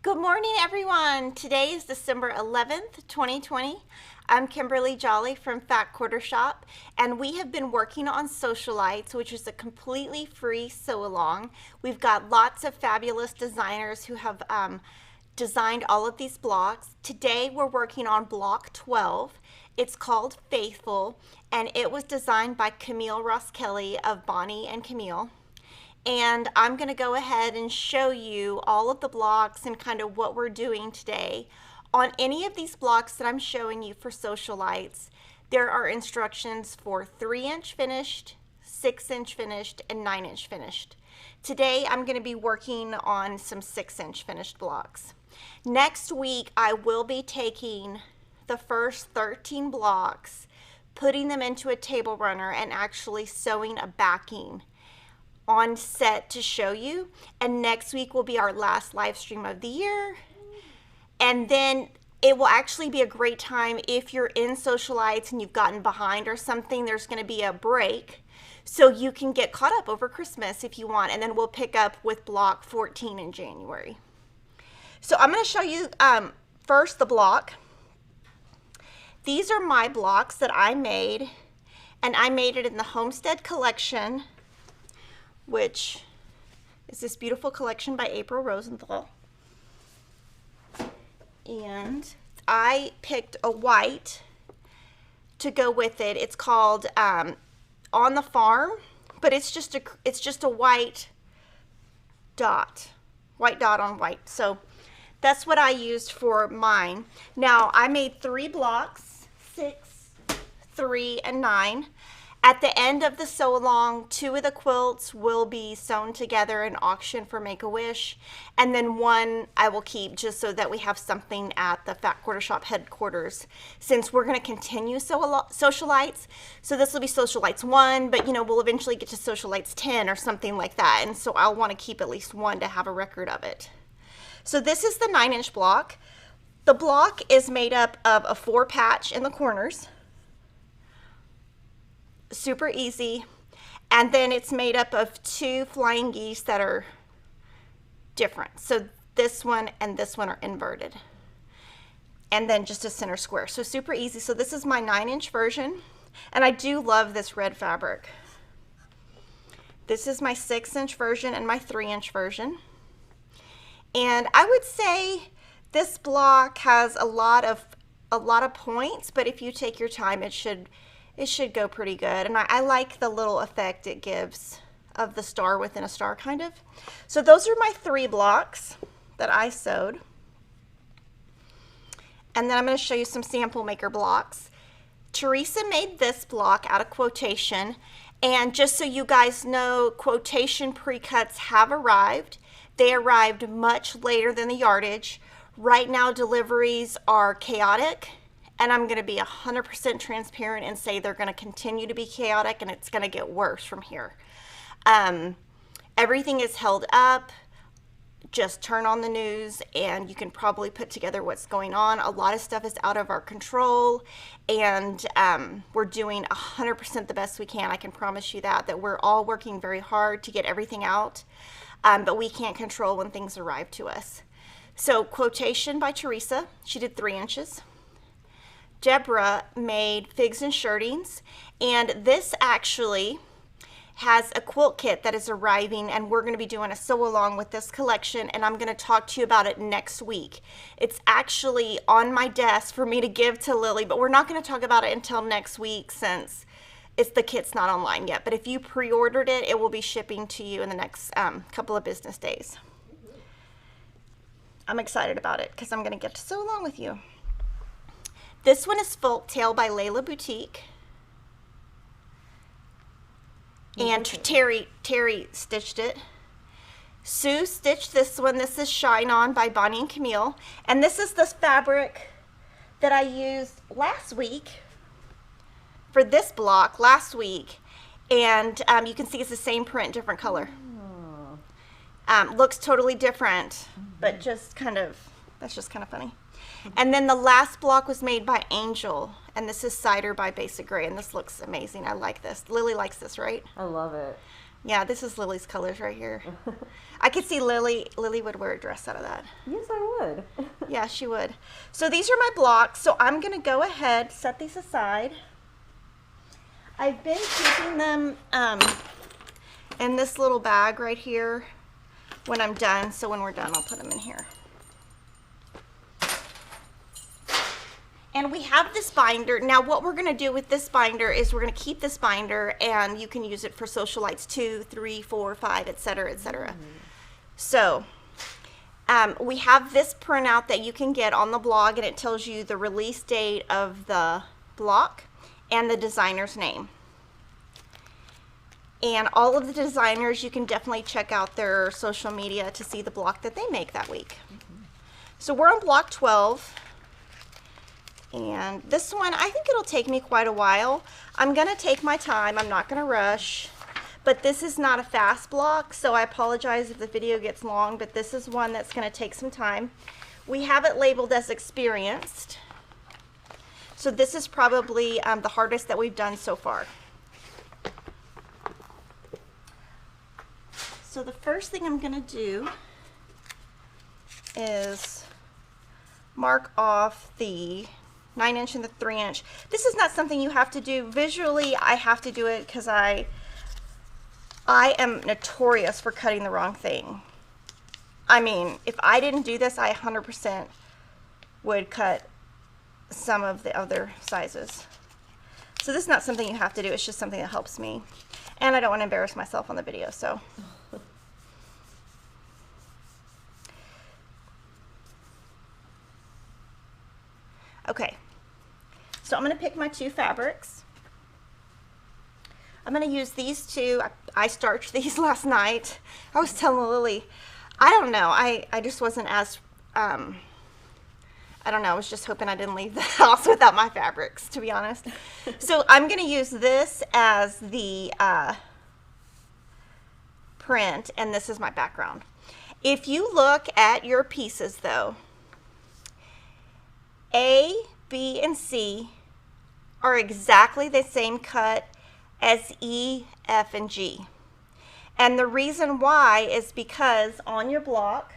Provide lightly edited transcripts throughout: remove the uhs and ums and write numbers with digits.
Good morning, everyone. Today is December 11th, 2020. I'm Kimberly Jolly from Fat Quarter Shop, and we have been working on Socialites, which is a completely free sew-along. We've got lots of fabulous designers who have designed all of these blocks. Today, we're working on block 12. It's called Faithful, and it was designed by Camille Ross Kelly of Bonnie and Camille. And I'm going to go ahead and show you all of the blocks and kind of what we're doing today. On any of these blocks that I'm showing you for Socialites, there are instructions for 3-inch finished, 6-inch finished, and 9-inch finished. Today I'm going to be working on some 6-inch finished blocks. Next week I will be taking the first 13 blocks, putting them into a table runner, and actually sewing a backing on set to show you. And next week will be our last live stream of the year. And then it will actually be a great time if you're in Socialites and you've gotten behind or something. There's going to be a break so you can get caught up over Christmas if you want, and then we'll pick up with block 14 in January. So I'm going to show you first the block. These are my blocks that I made, and I made it in the Homestead Collection, which is this beautiful collection by April Rosenthal. And I picked a white to go with it. It's called On the Farm, but it's just a white dot on white. So that's what I used for mine. Now I made 3 blocks, 6, 3, and 9. At the end of the sew-along, 2 of the quilts will be sewn together and auctioned for Make-A-Wish, and then 1 I will keep just so that we have something at the Fat Quarter Shop headquarters, since we're going to continue Socialites. So this will be Socialites 1, but we'll eventually get to Socialites 10 or something like that, and so I'll want to keep at least 1 to have a record of it. So this is the 9-inch block. The block is made up of a 4 patch in the corners. Super easy, and then it's made up of 2 flying geese that are different. So this one and this one are inverted, and then just a center square. So super easy. So this is my 9-inch version, and I do love this red fabric. This is my 6-inch version and my 3-inch version, and I would say this block has a lot of points, but if you take your time, it should go pretty good. And I like the little effect it gives of the star within a star, kind of. So those are my 3 blocks that I sewed. And then I'm going to show you some sample maker blocks. Teresa made this block out of quotation. And just so you guys know, quotation pre-cuts have arrived. They arrived much later than the yardage. Right now, deliveries are chaotic. And I'm going to be 100% transparent and say they're going to continue to be chaotic, and it's going to get worse from here. Everything is held up. Just turn on the news and you can probably put together what's going on. A lot of stuff is out of our control, and we're doing 100% the best we can. I can promise you that we're all working very hard to get everything out, but we can't control when things arrive to us. So quotation by Teresa, she did 3 inches. Deborah made figs and shirtings, and this actually has a quilt kit that is arriving, and we're going to be doing a sew along with this collection, and I'm going to talk to you about it next week. It's actually on my desk for me to give to Lily, but we're not going to talk about it until next week since the kit's not online yet. But if you pre-ordered it, it will be shipping to you in the next couple of business days. I'm excited about it because I'm going to get to sew along with you. This one is Folktale by Layla Boutique. And Terry stitched it. Sue stitched this one. This is Shine On by Bonnie and Camille. And this is the fabric that I used last week for this block last week. And you can see it's the same print, different color. Looks totally different, but that's just kind of funny. And then the last block was made by Angel, and this is Cider by Basic Gray, and this looks amazing. I like this. Lily likes this, right? I love it. Yeah, this is Lily's colors right here. I could see Lily would wear a dress out of that. Yes, I would. Yeah, she would. So these are my blocks. So I'm going to go ahead, set these aside. I've been keeping them in this little bag right here when I'm done. So when we're done, I'll put them in here. And we have this binder. Now what we're going to do with this binder is we're going to keep this binder, and you can use it for Socialites 2, 3, 4, 5, etc., etc. So we have this printout that you can get on the blog, and it tells you the release date of the block and the designer's name. And all of the designers, you can definitely check out their social media to see the block that they make that week. So we're on block 12. And this one, I think it'll take me quite a while. I'm going to take my time. I'm not going to rush. But this is not a fast block, so I apologize if the video gets long, but this is one that's going to take some time. We have it labeled as experienced. So this is probably the hardest that we've done so far. So the first thing I'm going to do is mark off the 9-inch and the 3-inch. This is not something you have to do visually. I have to do it because I am notorious for cutting the wrong thing. I mean, if I didn't do this, I 100% would cut some of the other sizes. So this is not something you have to do. It's just something that helps me. And I don't want to embarrass myself on the video, so. Okay, so I'm going to pick my two fabrics. I'm going to use these two. I starched these last night. I was telling Lily, I don't know, I just wasn't as, I don't know, I was just hoping I didn't leave the house without my fabrics, to be honest. So I'm going to use this as the print, and this is my background. If you look at your pieces though, A, B, and C are exactly the same cut as E, F, and G. And the reason why is because on your block,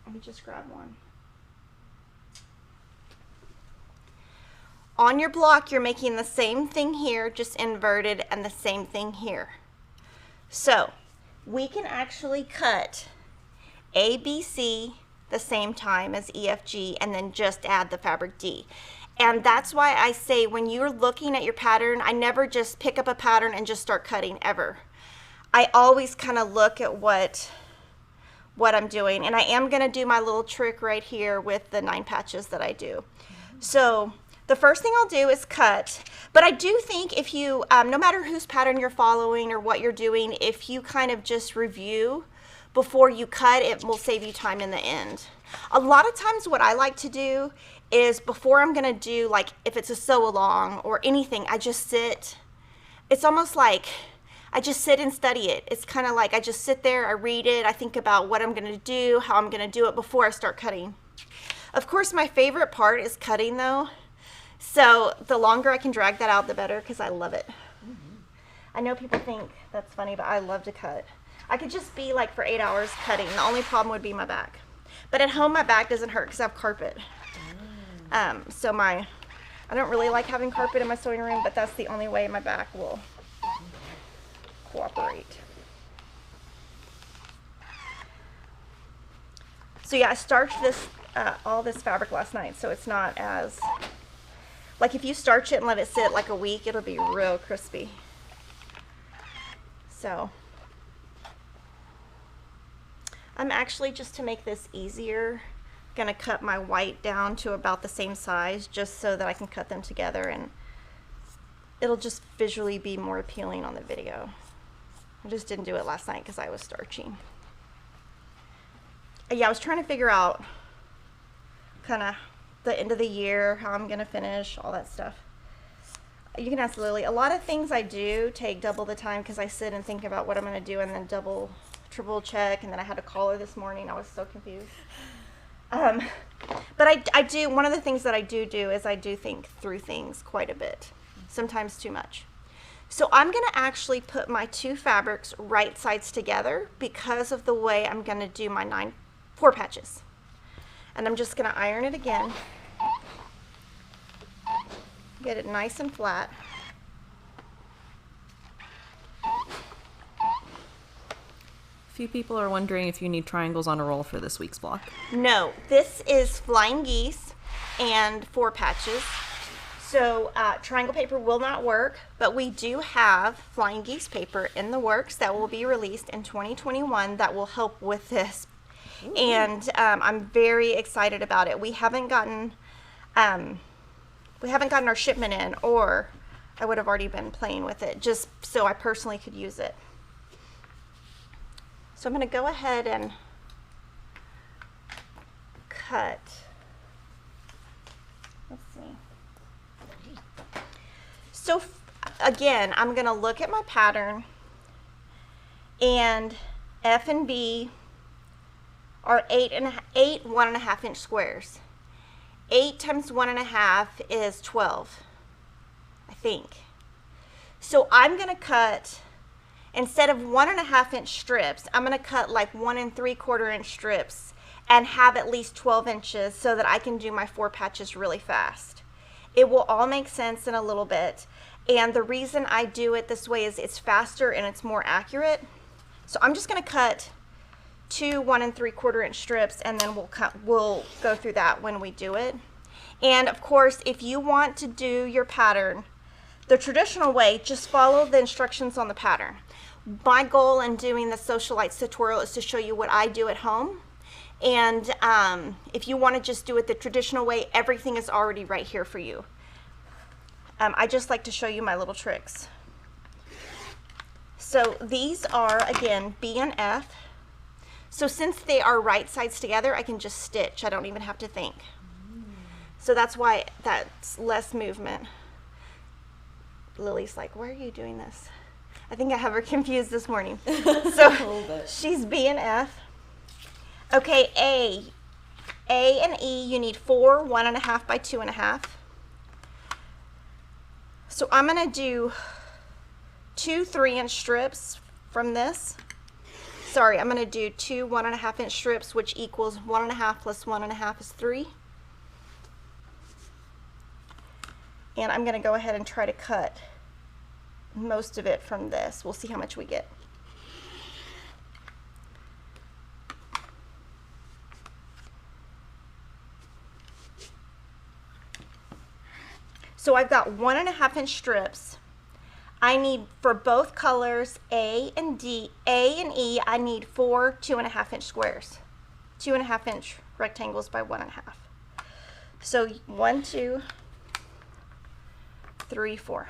let me just grab one. On your block, you're making the same thing here, just inverted, and the same thing here. So we can actually cut A, B, C the same time as EFG and then just add the fabric D. And that's why I say when you're looking at your pattern, I never just pick up a pattern and just start cutting ever. I always kind of look at what I'm doing, and I am going to do my little trick right here with the 9 patches that I do. So the first thing I'll do is cut, but I do think if you, no matter whose pattern you're following or what you're doing, if you kind of just review before you cut, it will save you time in the end. A lot of times what I like to do is before I'm gonna do, like if it's a sew along or anything, I just sit. It's almost like I just sit and study it. It's kind of like I just sit there, I read it, I think about what I'm gonna do, how I'm gonna do it before I start cutting. Of course, my favorite part is cutting though. So the longer I can drag that out, the better, because I love it. I know people think that's funny, but I love to cut. I could just be like for 8 hours cutting. The only problem would be my back. But at home, my back doesn't hurt because I have carpet. So I don't really like having carpet in my sewing room, but that's the only way my back will cooperate. So yeah, I starched this, all this fabric last night, so it's not as, like if you starch it and let it sit like a week, it'll be real crispy. So I'm actually, just to make this easier, gonna cut my white down to about the same size just so that I can cut them together, and it'll just visually be more appealing on the video. I just didn't do it last night because I was starching. Yeah, I was trying to figure out kind of the end of the year, how I'm gonna finish, all that stuff. You can ask Lily. A lot of things I do take double the time because I sit and think about what I'm gonna do and then double, triple check, and then I had to call her this morning. I was so confused. But I do, one of the things that I do is I do think through things quite a bit, sometimes too much. So I'm going to actually put my two fabrics right sides together because of the way I'm going to do my 4 patches. And I'm just going to iron it again. Get it nice and flat. Few people are wondering if you need triangles on a roll for this week's block. No, this is Flying Geese and 4 patches. So triangle paper will not work, but we do have Flying Geese paper in the works that will be released in 2021 that will help with this. Ooh. And I'm very excited about it. We haven't gotten our shipment in, or I would have already been playing with it just so I personally could use it. So I'm going to go ahead and cut. Let's see. So again, I'm going to look at my pattern, and F and B are 8 1.5 inch squares. 8 times 1.5 is 12, I think. So I'm going to cut, instead of 1.5 inch strips, I'm going to cut like 1 3/4 inch strips and have at least 12 inches so that I can do my 4 patches really fast. It will all make sense in a little bit. And the reason I do it this way is it's faster and it's more accurate. So I'm just going to cut 2 1 3/4 inch strips, and then we'll go through that when we do it. And of course, if you want to do your pattern the traditional way, just follow the instructions on the pattern. My goal in doing the Socialites tutorial is to show you what I do at home. And if you want to just do it the traditional way, everything is already right here for you. I just like to show you my little tricks. So these are, again, B and F. So since they are right sides together, I can just stitch. I don't even have to think. So that's why that's less movement. Lily's like, why are you doing this? I think I have her confused this morning. So she's B and F. Okay, A and E, you need 4 1.5 by 2.5. So I'm going to do 2 3-inch strips from this. Sorry, I'm going to do 2 1.5 inch strips, which equals 1.5 plus 1.5 is 3. And I'm going to go ahead and try to cut most of it from this. We'll see how much we get. So I've got 1.5 inch strips. I need, for both colors, A and E, I need 4 2.5 inch squares. 2.5 inch rectangles by 1.5. So 1, 2, 3, 4.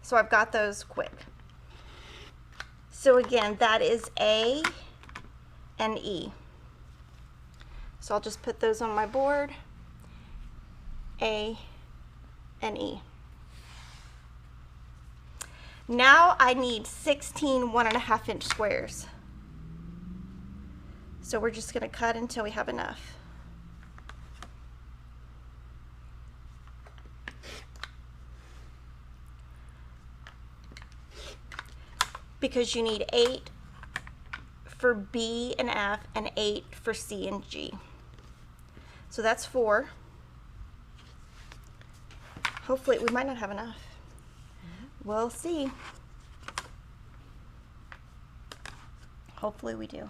So I've got those quick. So again, that is A and E. So I'll just put those on my board. A and E. Now I need 16 1.5 inch squares. So we're just going to cut until we have enough. Because you need 8 for B and F and 8 for C and G. So that's 4. Hopefully, we might not have enough. We'll see. Hopefully we do.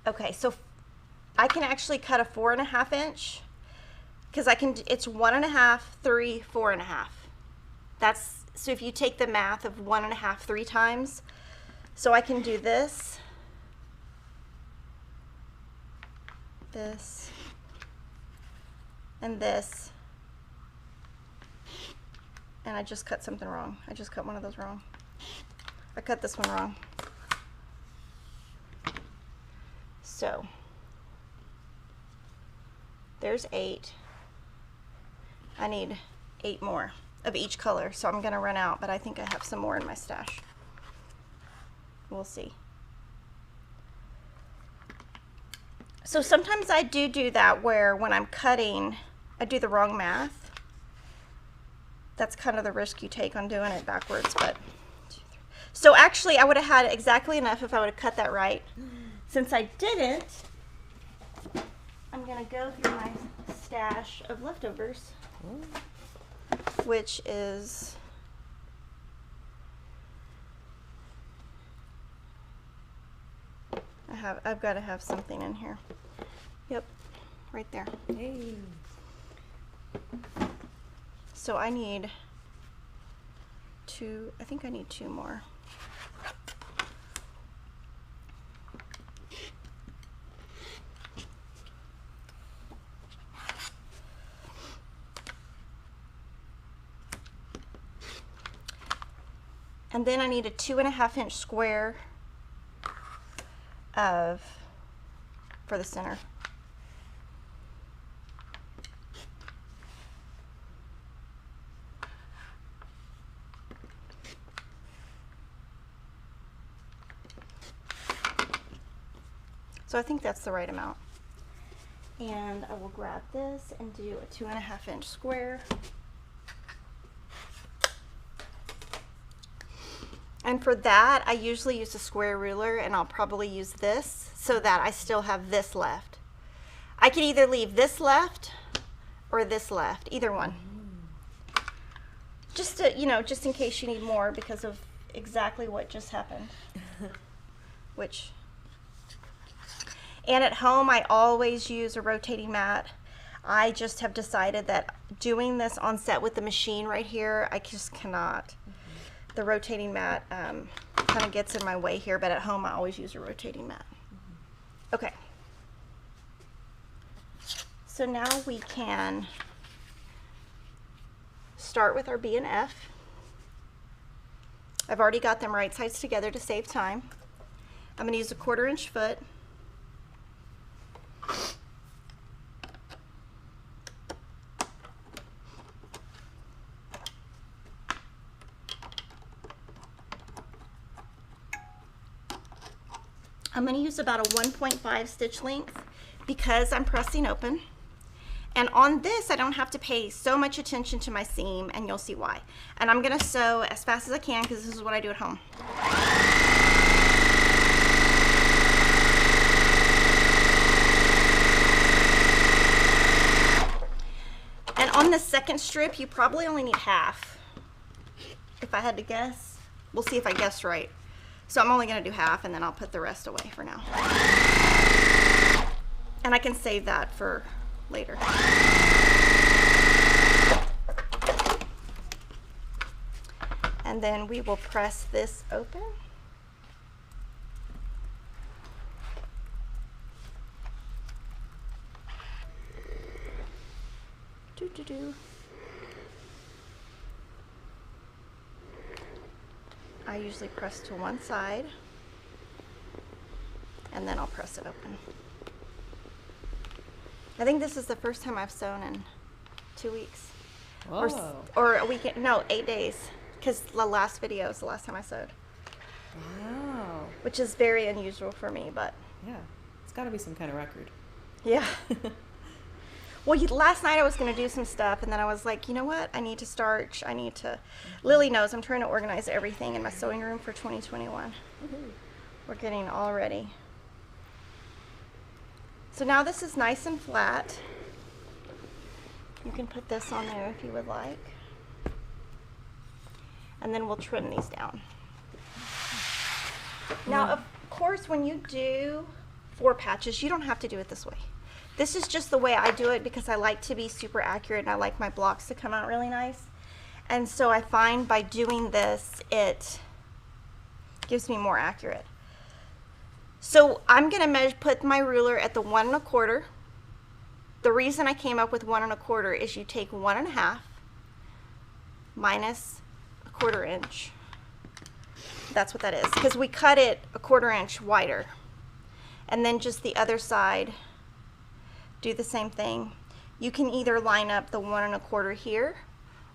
Okay, so I can actually cut a 4.5 inch because I can. It's 1.5, 3, 4.5. That's so. If you take the math of 1.5 3 times, so I can do this, this, and this, and I just cut something wrong. I just cut one of those wrong. I cut this one wrong. So there's 8. I need 8 more of each color, so I'm gonna run out, but I think I have some more in my stash. We'll see. So sometimes I do that where when I'm cutting, I do the wrong math. That's kind of the risk you take on doing it backwards, but. So actually I would have had exactly enough if I would have cut that right. Since I didn't, I'm gonna go through my stash of leftovers, which is I've got to have something in here. Yep, right there. Hey. So I need 2, I think I need 2 more. And then I need a 2.5-inch square for the center. So I think that's the right amount. And I will grab this and do a 2.5-inch square. And for that, I usually use a square ruler, and I'll probably use this so that I still have this left. I can either leave this left or this left, either one. Just to, you know, just in case you need more because of exactly what just happened. And at home, I always use a rotating mat. I just have decided that doing this on set with the machine right here, I just cannot. The rotating mat kind of gets in my way here, but at home I always use a rotating mat. Okay. So now we can start with our B and F. I've already got them right sides together to save time. I'm going to use a 1/4-inch foot. I'm going to use about a 1.5 stitch length because I'm pressing open. And on this, I don't have to pay so much attention to my seam, and you'll see why. And I'm going to sew as fast as I can because this is what I do at home. And on the second strip, you probably only need half. If I had to guess, we'll see if I guessed right. So I'm only going to do half, and then I'll put the rest away for now. And I can save that for later. And then we will press this open. Doo-doo-doo. I usually press to one side, and then I'll press it open. I think this is the first time I've sewn in 2 weeks. Whoa. Or a week, no, 8 days, because the last video is the last time I sewed. Wow. Which is very unusual for me, but. Yeah, it's got to be some kind of record. Yeah. Well, last night I was going to do some stuff, and then I was like, you know what? I need to start. Lily knows I'm trying to organize everything in my sewing room for 2021. We're getting all ready. So now this is nice and flat. You can put this on there if you would like. And then we'll trim these down. Now, of course, when you do 4 patches, you don't have to do it this way. This is just the way I do it because I like to be super accurate and I like my blocks to come out really nice. And so I find by doing this, it gives me more accurate. So I'm going to put my ruler at the 1 1/4. The reason I came up with 1 1/4 is you take 1 1/2 minus a 1/4 inch. That's what that is, because we cut it a 1/4 inch wider. And then just the other side, do the same thing. You can either line up the 1 1/4 here,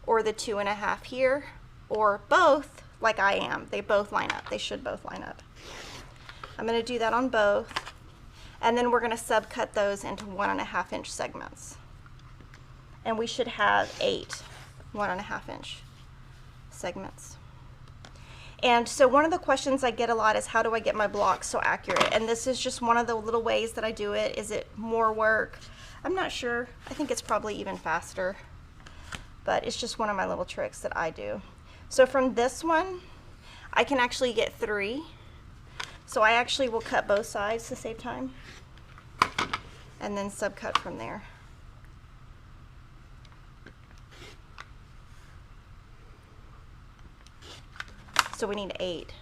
or the 2 1/2 here, or both, like I am. They both line up. They should both line up. I'm going to do that on both. And then we're going to subcut those into 1 1/2 inch segments. And we should have 8 1 1/2 inch segments. And so one of the questions I get a lot is, how do I get my blocks so accurate? And this is just one of the little ways that I do it. Is it more work? I'm not sure. I think it's probably even faster. But it's just one of my little tricks that I do. So from this one, I can actually get 3. So I actually will cut both sides to save time. And then subcut from there. So we need 8.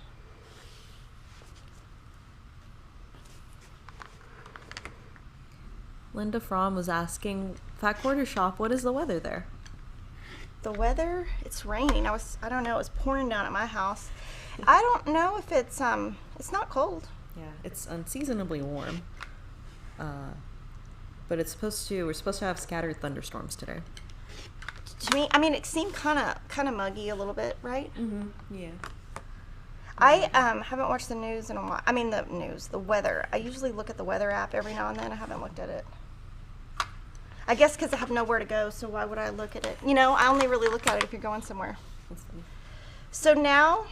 Linda Fromm was asking, Fat Quarter Shop, what is the weather there? The weather, it's raining. I don't know, it was pouring down at my house. I don't know if it's not cold. Yeah, it's unseasonably warm. But we're supposed to have scattered thunderstorms today. To me, I mean, it seemed kind of muggy a little bit, right? Mm-hmm. Yeah. I haven't watched the news in a while. I mean, the weather. I usually look at the weather app every now and then. I haven't looked at it. I guess because I have nowhere to go, so why would I look at it? You know, I only really look at it if you're going somewhere. That's funny. So now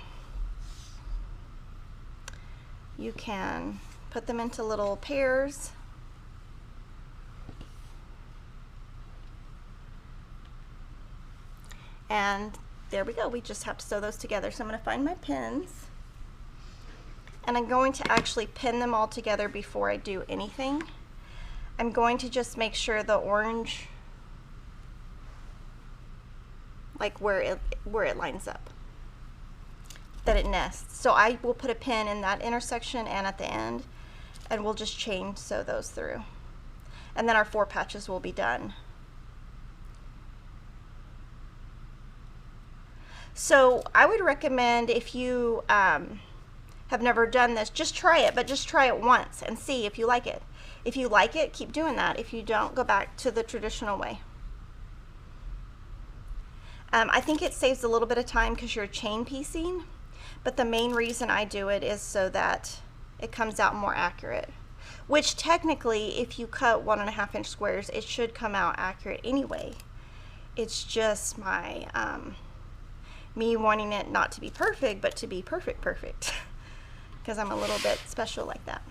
you can put them into little pairs. And there we go. We just have to sew those together. So I'm going to find my pins. And I'm going to actually pin them all together before I do anything. I'm going to just make sure the orange, like where it lines up, that it nests. So I will put a pin in that intersection and at the end, and we'll just chain sew those through. And then our 4 patches will be done. So I would recommend, if you have never done this, just try it, but just try it once and see if you like it. If you like it, keep doing that. If you don't, go back to the traditional way. I think it saves a little bit of time because you're chain piecing, but the main reason I do it is so that it comes out more accurate. Which technically, if you cut 1 1/2 inch squares, it should come out accurate anyway. It's just my me wanting it not to be perfect, but to be perfect, because I'm a little bit special like that.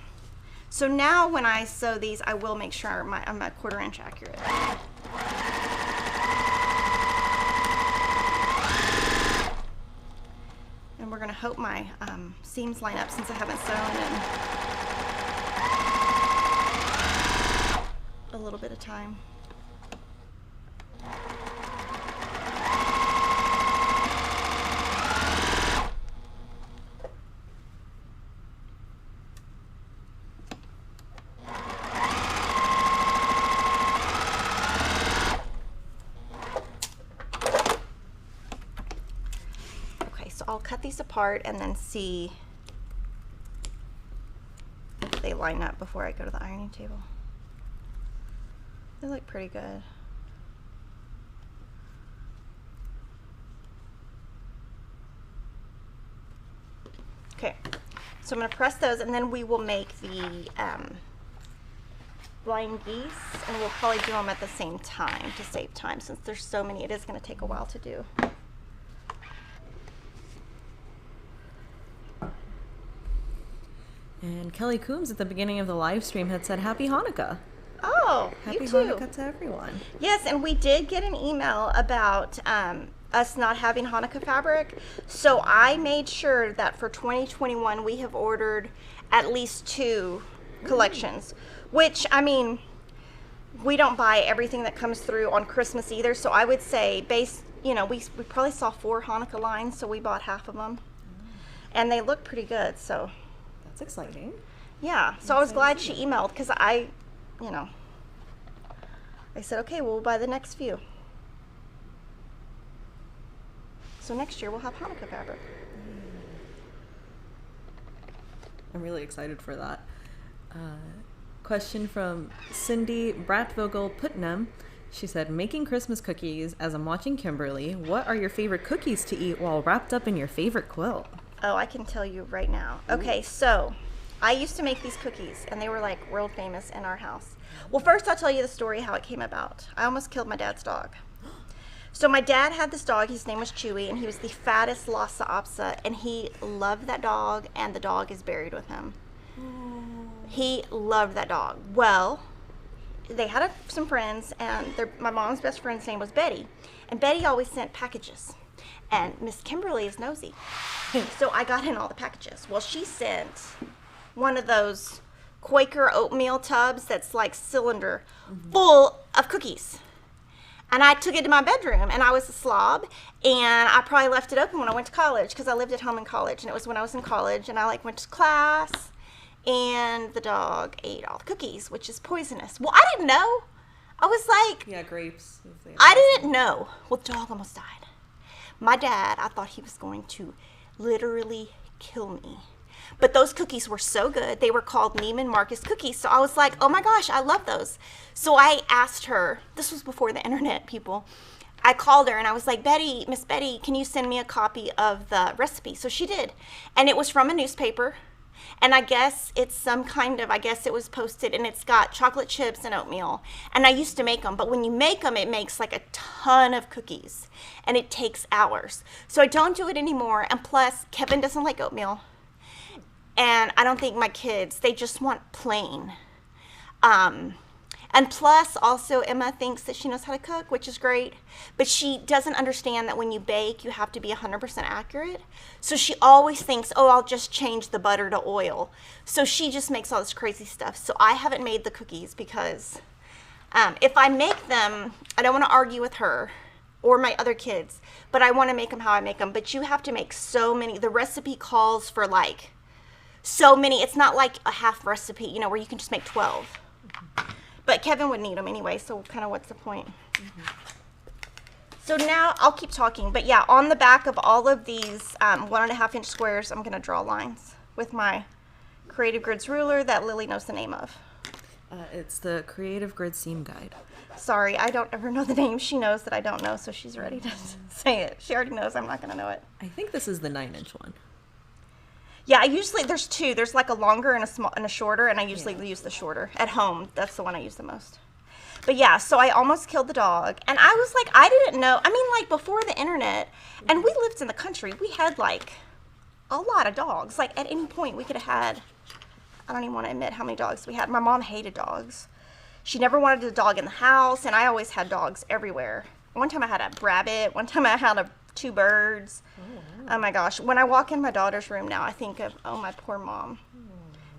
So now when I sew these, I will make sure I'm a 1/4 inch accurate. And we're gonna hope my seams line up since I haven't sewn in a little bit of time. I'll cut these apart and then see if they line up before I go to the ironing table. They look pretty good. Okay, so I'm going to press those, and then we will make the blind geese, and we'll probably do them at the same time to save time. Since there's so many, it is going to take a while to do. And Kelly Coombs at the beginning of the live stream had said, Happy Hanukkah. Oh, Happy you too. Hanukkah to everyone. Yes, and we did get an email about us not having Hanukkah fabric. So I made sure that for 2021 we have ordered at least 2 collections, which, I mean, we don't buy everything that comes through on Christmas either. So I would say, we probably saw 4 Hanukkah lines, so we bought half of them. And they look pretty good, so. That's exciting. Yeah, so I was glad she emailed, because I said, okay, we'll buy the next few. So next year we'll have Hanukkah fabric. I'm really excited for that. Question from Cindy Bratvogel Putnam. She said, making Christmas cookies as I'm watching Kimberly. What are your favorite cookies to eat while wrapped up in your favorite quilt? Oh, I can tell you right now. Okay, so I used to make these cookies, and they were like world famous in our house. Well, first I'll tell you the story how it came about. I almost killed my dad's dog. So my dad had this dog. His name was Chewy, and he was the fattest Lhasa Apso, and he loved that dog, and the dog is buried with him. He loved that dog. Well, they had some friends, and my mom's best friend's name was Betty, and Betty always sent packages, and Miss Kimberly is nosy, so I got in all the packages. Well, she sent one of those Quaker oatmeal tubs that's like cylinder full of cookies. And I took it to my bedroom, and I was a slob, and I probably left it open when I went to college because I lived at home in college, and it was when I was in college, and I like went to class, and the dog ate all the cookies, which is poisonous. Well, I didn't know. I was like, Yeah, grapes. I didn't know. Well, the dog almost died. My dad, I thought he was going to literally kill me. But those cookies were so good. They were called Neiman Marcus cookies. So I was like, oh my gosh, I love those. So I asked her, this was before the internet, people. I called her and I was like, Betty, Miss Betty, can you send me a copy of the recipe? So she did. And it was from a newspaper. And I guess it's some kind of, I guess it was posted, and it's got chocolate chips and oatmeal. And I used to make them, but when you make them, it makes like a ton of cookies. And it takes hours. So I don't do it anymore. And plus, Kevin doesn't like oatmeal. And I don't think my kids, they just want plain. And plus, also, Emma thinks that she knows how to cook, which is great. But she doesn't understand that when you bake, you have to be 100% accurate. So she always thinks, oh, I'll just change the butter to oil. So she just makes all this crazy stuff. So I haven't made the cookies because if I make them, I don't want to argue with her or my other kids. But I want to make them how I make them. But you have to make so many. The recipe calls for like so many. It's not like a half recipe, you know, where you can just make 12. But Kevin would need them anyway, so kind of what's the point? So now I'll keep talking. But yeah, on the back of all of these 1.5-inch squares, I'm going to draw lines with my Creative Grids ruler that Lily knows the name of. It's the Creative Grid Seam Guide. Sorry, I don't ever know the name. She knows that I don't know, so she's ready to say it. She already knows I'm not going to know it. I think this is the 9-inch one. Yeah, I usually, there's two. There's like a longer and a small and a shorter, and I usually use the shorter. At home, that's the one I use the most. But yeah, so I almost killed the dog. And I was like, I didn't know. I mean, like before the internet, and we lived in the country, we had like a lot of dogs. Like at any point we could have had, I don't even want to admit how many dogs we had. My mom hated dogs. She never wanted a dog in the house, and I always had dogs everywhere. One time I had a rabbit. One time I had 2 birds. Oh my gosh. When I walk in my daughter's room now, I think of, oh, my poor mom.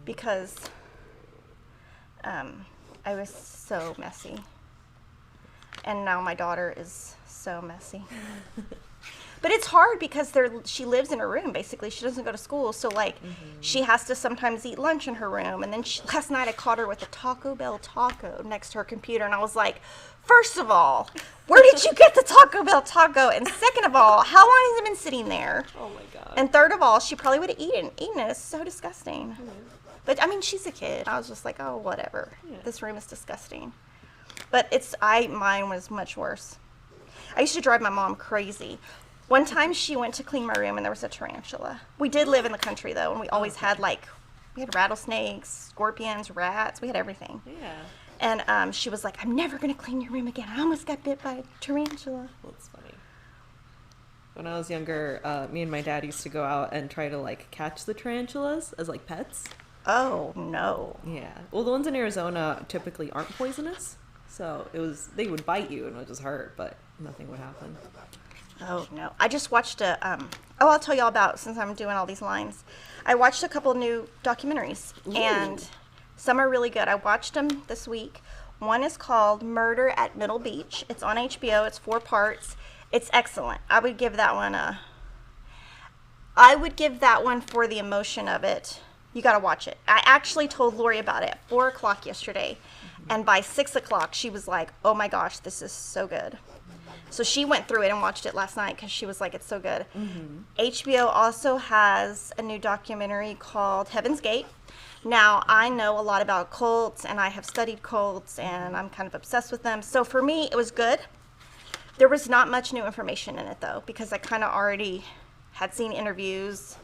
Because I was so messy. And now my daughter is so messy. But it's hard because she lives in her room, basically. She doesn't go to school. So, like, she has to sometimes eat lunch in her room. And then last night I caught her with a Taco Bell taco next to her computer. And I was like, first of all, where did you get the Taco Bell taco? And second of all, how long has it been sitting there? Oh, my God. And third of all, she probably would have eaten it. It's so disgusting. But, I mean, she's a kid. I was just like, oh, whatever. Yeah. This room is disgusting. But mine was much worse. I used to drive my mom crazy. One time she went to clean my room and there was a tarantula. We did live in the country though, and we always had we had rattlesnakes, scorpions, rats, we had everything. Yeah. And she was like, I'm never going to clean your room again. I almost got bit by a tarantula. That's funny. When I was younger, me and my dad used to go out and try to catch the tarantulas as pets. Oh, no. Yeah. Well, the ones in Arizona typically aren't poisonous. So they would bite you and it would just hurt, but nothing would happen. Oh, no. I just watched I'll tell y'all about, since I'm doing all these lines. I watched a couple new documentaries, and some are really good. I watched them this week. One is called Murder at Middle Beach. It's on HBO. It's 4 parts. It's excellent. I would give that one for the emotion of it. You got to watch it. I actually told Lori about it at 4 o'clock yesterday, and by 6 o'clock, she was like, oh my gosh, this is so good. So she went through it and watched it last night because she was like, it's so good. HBO also has a new documentary called Heaven's Gate. Now, I know a lot about cults, and I have studied cults, and I'm kind of obsessed with them. So for me, it was good. There was not much new information in it, though, because I kind of already had seen interviews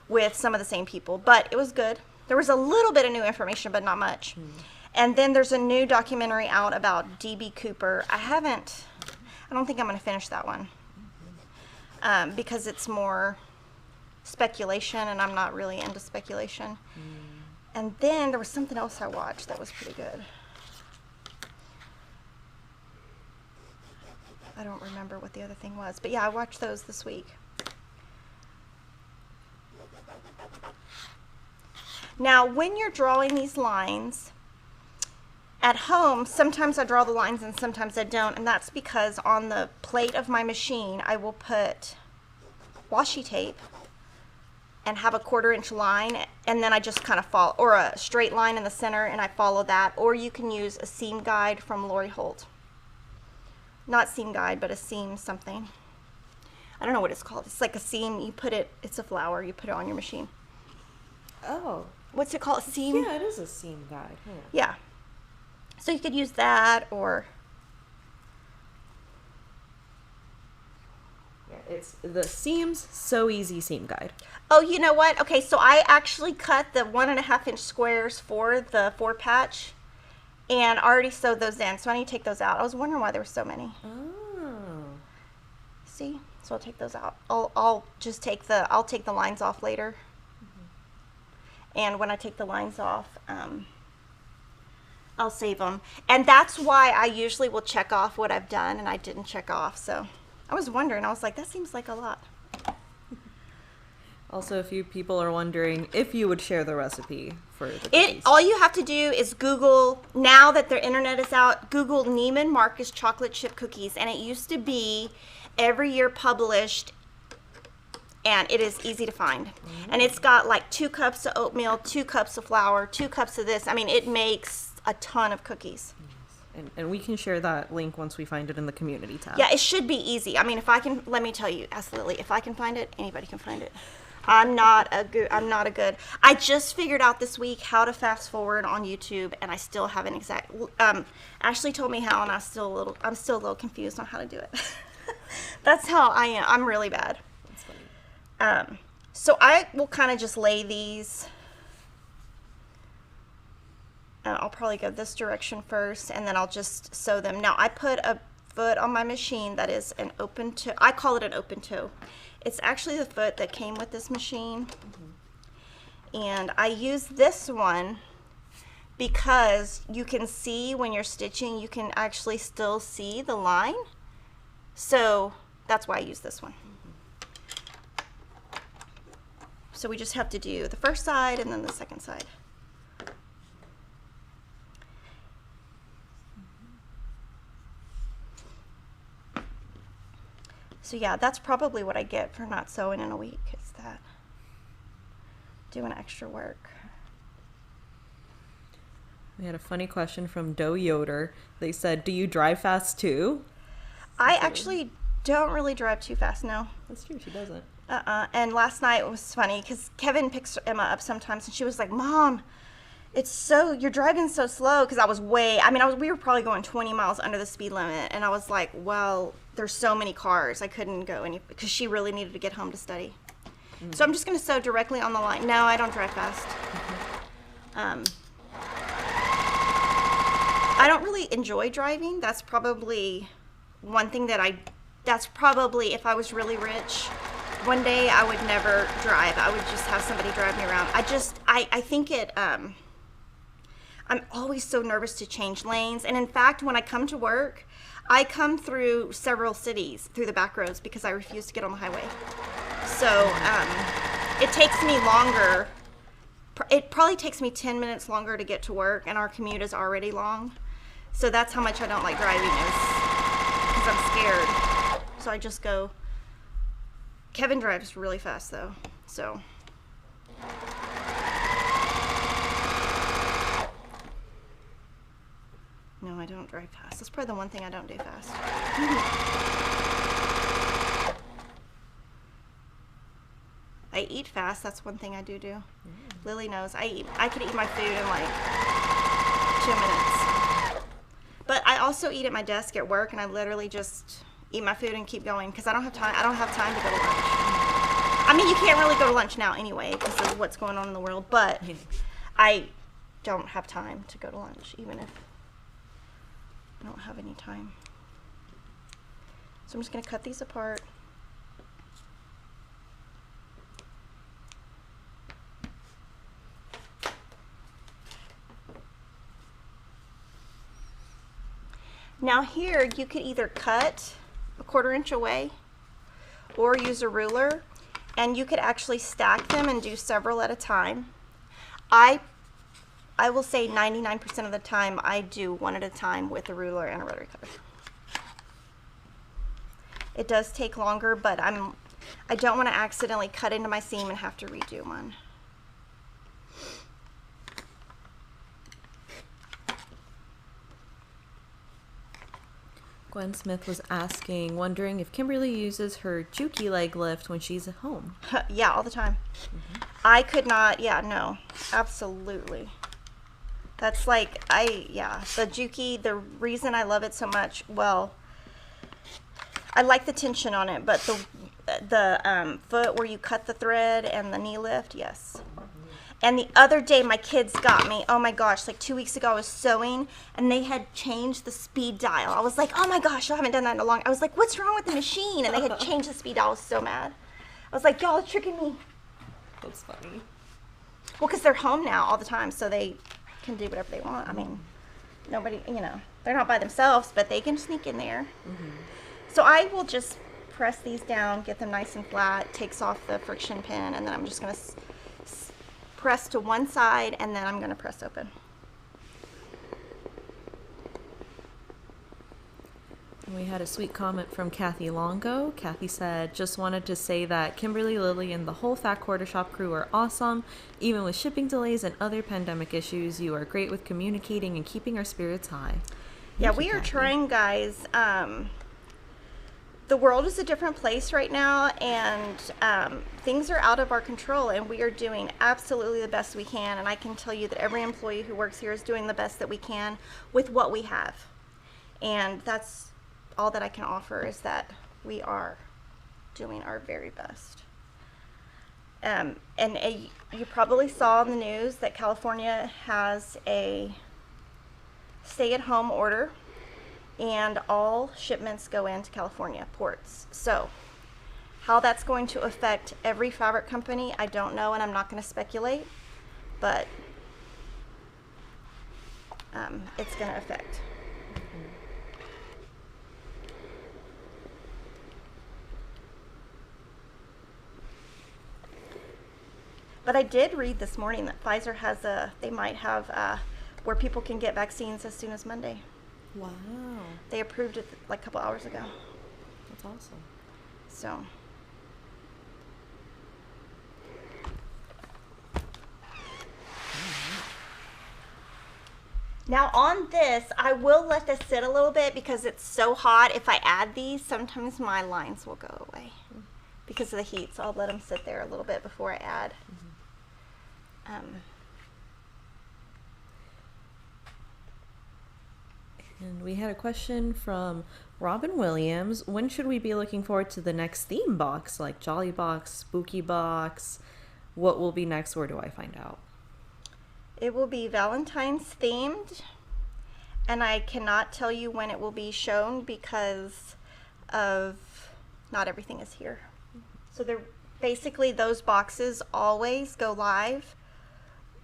with some of the same people. But it was good. There was a little bit of new information, but not much. And then there's a new documentary out about D.B. Cooper. I don't think I'm going to finish that one because it's more speculation, and I'm not really into speculation. And then there was something else I watched that was pretty good. I don't remember what the other thing was, but yeah, I watched those this week. Now, when you're drawing these lines at home, sometimes I draw the lines and sometimes I don't, and that's because on the plate of my machine, I will put washi tape and have a 1/4-inch line, and then I just kind of follow, or a straight line in the center, and I follow that. Or you can use a seam guide from Lori Holt. Not seam guide, but a seam something. I don't know what it's called. It's like a seam, it's a flower, you put it on your machine. Oh. What's it called? A seam? Yeah, it is a seam guide. Yeah. So you could use that, or... It's the Seams So Easy Seam Guide. Oh, you know what? Okay, so I actually cut the 1.5-inch squares for the 4-patch and already sewed those in, so I need to take those out. I was wondering why there were so many. Oh. See? So I'll take those out. I'll take the lines off later. And when I take the lines off, I'll save them. And that's why I usually will check off what I've done, and I didn't check off, so... I was wondering, I was like, that seems like a lot. Also, a few people are wondering if you would share the recipe for the cookies. All you have to do is Google, now that their internet is out, Google Neiman Marcus chocolate chip cookies. And it used to be every year published, and it is easy to find. And it's got like 2 cups of oatmeal, 2 cups of flour, 2 cups of this. I mean, it makes a ton of cookies. And we can share that link once we find it in the community tab. Yeah, it should be easy. I mean, let me tell you, ask Lily, if I can find it, anybody can find it. I'm not a good. I just figured out this week how to fast forward on YouTube, and I still haven't Ashley told me how, and I'm still a little confused on how to do it. That's how I am. I'm really bad. That's funny. So I will kind of just lay these. I'll probably go this direction first, and then I'll just sew them. Now, I put a foot on my machine that is an open toe. I call it an open toe. It's actually the foot that came with this machine. And I use this one because you can see when you're stitching, you can actually still see the line. So that's why I use this one. So we just have to do the first side and then the second side. So yeah, that's probably what I get for not sewing in a week, is that doing extra work. We had a funny question from Doe Yoder. They said, do you drive fast too? I actually don't really drive too fast, no. That's true, she doesn't. And last night it was funny because Kevin picks Emma up sometimes, and she was like, Mom, you're driving so slow, because we were probably going 20 miles under the speed limit, and I was like, well, there's so many cars, I couldn't go any, because she really needed to get home to study. So I'm just going to sew directly on the line. No, I don't drive fast. I don't really enjoy driving. That's probably one thing that's probably, if I was really rich, one day I would never drive. I would just have somebody drive me around. I think I'm always so nervous to change lanes. And in fact, when I come to work, I come through several cities through the back roads because I refuse to get on the highway. So it takes me longer. It probably takes me 10 minutes longer to get to work, and our commute is already long. So that's how much I don't like driving, is because I'm scared. So I just go. Kevin drives really fast though, so. No, I don't drive fast. That's probably the one thing I don't do fast. I eat fast. That's one thing I do. Lily knows. I could eat my food in like 2 minutes. But I also eat at my desk at work, and I literally just eat my food and keep going because I don't have time. I don't have time to go to lunch. I mean, you can't really go to lunch now anyway because of what's going on in the world. But I don't have time to go to lunch, even if I don't have any time. So I'm just going to cut these apart. Now here, you could either cut a 1/4 inch away or use a ruler, and you could actually stack them and do several at a time. I will say 99% of the time I do one at a time with a ruler and a rotary cutter. It does take longer, but I don't want to accidentally cut into my seam and have to redo one. Gwen Smith was wondering if Kimberly uses her Juki leg lift when she's at home. Yeah, all the time. I could not, no, absolutely. That's like, the Juki, the reason I love it so much, well, I like the tension on it, but the foot where you cut the thread and the knee lift, yes. And the other day, my kids got me, oh my gosh, like 2 weeks ago, I was sewing, and they had changed the speed dial. I was like, oh my gosh, I haven't done that in a long, I was like, what's wrong with the machine? And they had changed the speed dial. I was so mad. I was like, y'all are tricking me. That's funny. Well, because they're home now all the time, so they can do whatever they want. I mean, nobody, they're not by themselves, but they can sneak in there. So I will just press these down, get them nice and flat, takes off the friction pin, and then I'm just going to press to one side, and then I'm going to press open. We had a sweet comment from Kathy Longo. Kathy said, just wanted to say that Kimberly, Lily, and the whole Fat Quarter Shop crew are awesome. Even with shipping delays and other pandemic issues, you are great with communicating and keeping our spirits high. Yeah, we are trying, guys. The world is a different place right now, and things are out of our control, and we are doing absolutely the best we can. And I can tell you that every employee who works here is doing the best that we can with what we have. And that's all that I can offer, is that we are doing our very best. You probably saw in the news that California has a stay-at-home order, and all shipments go into California ports. So how that's going to affect every fabric company, I don't know, and I'm not going to speculate, but it's going to affect. But I did read this morning that Pfizer has they might have where people can get vaccines as soon as Monday. Wow. They approved it like a couple hours ago. That's awesome. So. Now on this, I will let this sit a little bit because it's so hot. If I add these, sometimes my lines will go away because of the heat. So I'll let them sit there a little bit before I add. And we had a question from Robin Williams. When should we be looking forward to the next theme box, like Jolly Box, Spooky Box? What will be next? Where do I find out? It will be Valentine's themed, and I cannot tell you when it will be shown because of not everything is here. So basically those boxes always go live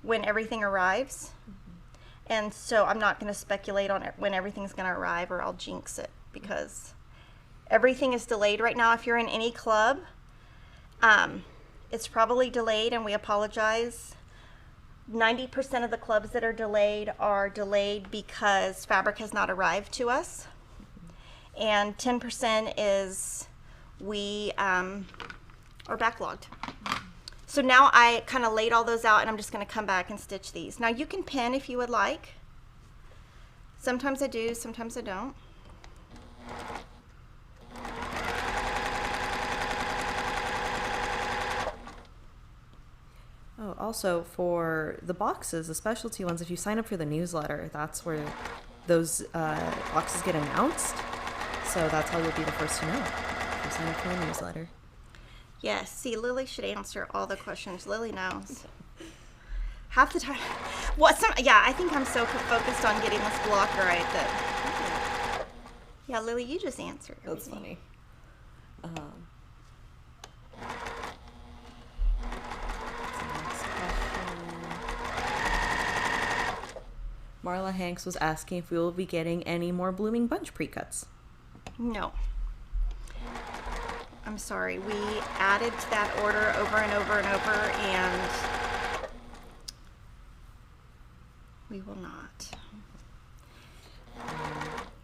when everything arrives. And so I'm not going to speculate on it when everything's going to arrive, or I'll jinx it, because everything is delayed right now. If you're in any club, it's probably delayed, and we apologize. 90% of the clubs that are delayed because fabric has not arrived to us. And 10% is we are backlogged. So now I kind of laid all those out, and I'm just going to come back and stitch these. Now you can pin if you would like. Sometimes I do, sometimes I don't. Oh, also for the boxes, the specialty ones, if you sign up for the newsletter, that's where those boxes get announced. So that's how you'll be the first to know if you sign up for the newsletter. Yes, see, Lily should answer all the questions. Lily knows. Half the time. I think I'm so focused on getting this block right that. Yeah, Lily, you just answer. That's everything. funny. Next question. Marla Hanks was asking if we will be getting any more Blooming Bunch pre-cuts. No. I'm sorry. We added to that order over and over and over, and we will not.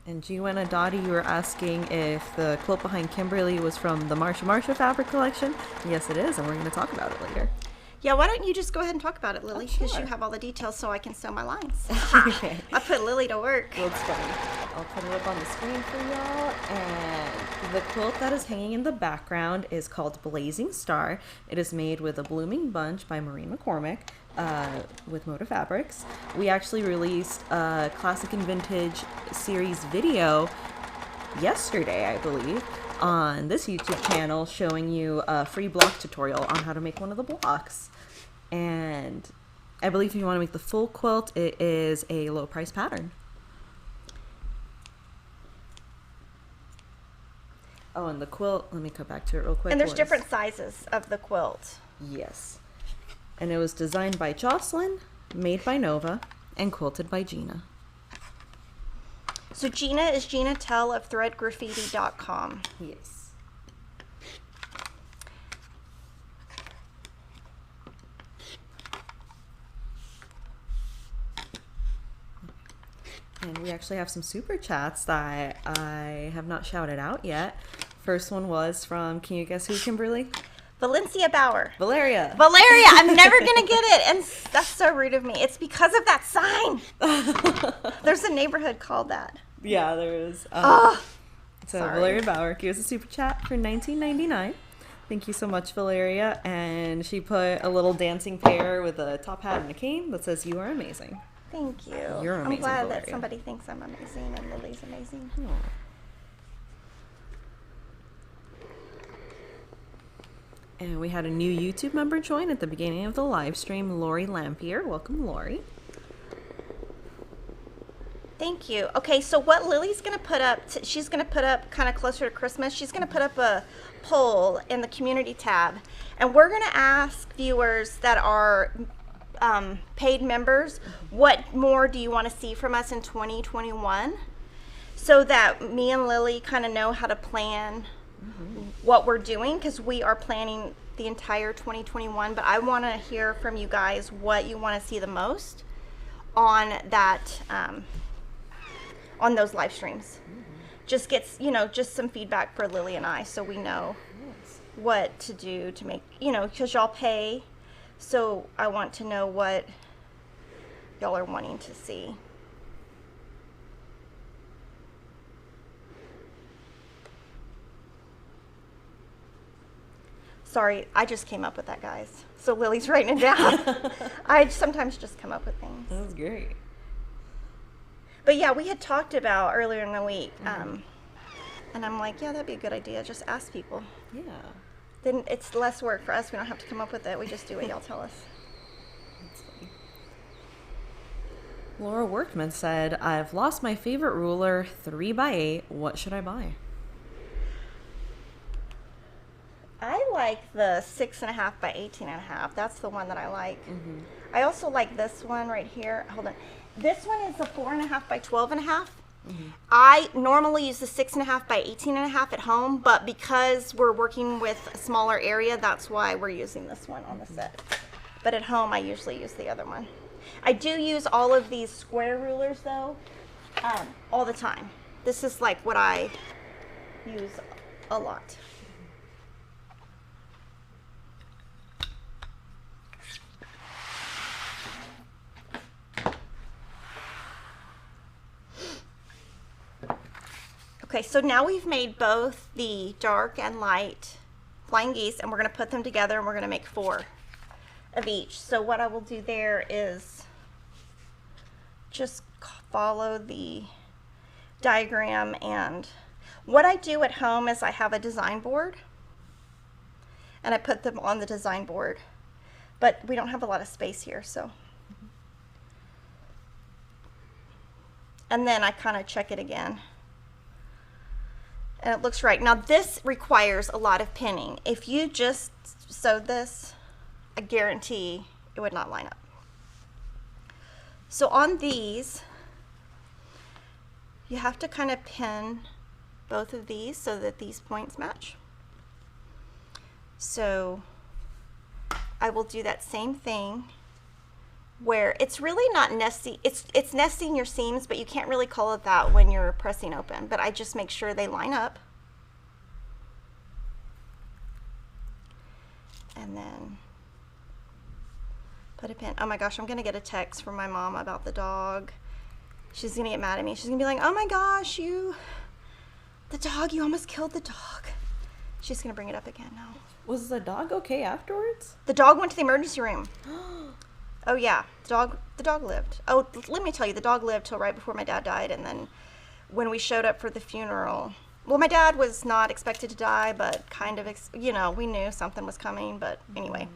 And Giovanna Dottie, you were asking if the quilt behind Kimberly was from the Marsha fabric collection. Yes, it is, and we're going to talk about it later. Yeah, why don't you just go ahead and talk about it, Lily? Because sure. you have all the details so I can sew my lines. Okay. I put Lily to work. Well, it's funny. I'll put it up on the screen for y'all. And the quilt that is hanging in the background is called Blazing Star. It is made with a Blooming Bunch by Maureen McCormick with Moda Fabrics. We actually released a Classic and Vintage series video yesterday, I believe, on this YouTube channel showing you a free block tutorial on how to make one of the blocks. And I believe if you want to make the full quilt, it is a low price pattern. Oh, and the quilt, let me cut back to it real quick. And there's different sizes of the quilt. Yes. And it was designed by Jocelyn, made by Nova, and quilted by Gina. So Gina is Gina Tell of threadgraffiti.com. Yes. And we actually have some super chats that I have not shouted out yet. First one was from, can you guess who, Kimberly? Valencia Bauer. Valeria. Valeria, I'm never going to get it. And that's so rude of me. It's because of that sign. There's a neighborhood called that. Yeah, there is. Oh, So sorry. Valeria Bauer gives a super chat for $19.99. Thank you so much, Valeria. And she put a little dancing pear with a top hat and a cane that says, "You are amazing." Thank you. You're amazing, I'm glad Valeria. that somebody thinks I'm amazing and Lily's amazing. And we had a new YouTube member join at the beginning of the live stream, Lori Lampier. Welcome, Lori. Thank you. Okay, so what Lily's going to put up, she's going to put up kind of closer to Christmas, she's going to put up a poll in the community tab. And we're going to ask viewers that are paid members, what more do you want to see from us in 2021? So that me and Lily kind of know how to plan what we're doing, because we are planning the entire 2021. But I want to hear from you guys what you want to see the most on that, on those live streams. Just gets, just some feedback for Lily and I, so we know what to do to make, because y'all pay. So I want to know what y'all are wanting to see. Sorry, I just came up with that, guys. So Lily's writing it down. I sometimes just come up with things. That was great. But yeah, we had talked about earlier in the week, and I'm like, yeah, that'd be a good idea. Just ask people. Yeah. Then it's less work for us. We don't have to come up with it. We just do what y'all tell us. That's funny. Laura Workman said, "I've lost my favorite ruler, 3x8. What should I buy?" I like the 6.5 by 18.5. That's the one that I like. I also like this one right here. Hold on. This one is a 4.5 by 12.5. I normally use the 6.5 by 18.5 at home, but because we're working with a smaller area, that's why we're using this one on the set. But at home, I usually use the other one. I do use all of these square rulers though, all the time. This is like what I use a lot. Okay, so now we've made both the dark and light flying geese, and we're going to put them together, and we're going to make 4 of each. So what I will do there is just follow the diagram, and what I do at home is I have a design board, and I put them on the design board, but we don't have a lot of space here, so. And then I kind of check it again. And it looks right. Now this requires a lot of pinning. If you just sewed this, I guarantee it would not line up. So on these, you have to kind of pin both of these so that these points match. So I will do that same thing where it's really not nesting. It's nesting your seams, but you can't really call it that when you're pressing open. But I just make sure they line up. And then put a pin. Oh my gosh, I'm gonna get a text from my mom about the dog. She's gonna get mad at me. She's gonna be like, oh my gosh, the dog, you almost killed the dog. She's gonna bring it up again now. Was the dog okay afterwards? The dog went to the emergency room. Oh yeah, the dog lived. Oh, let me tell you, the dog lived till right before my dad died, and then when we showed up for the funeral, well, my dad was not expected to die, but kind of, we knew something was coming, but anyway.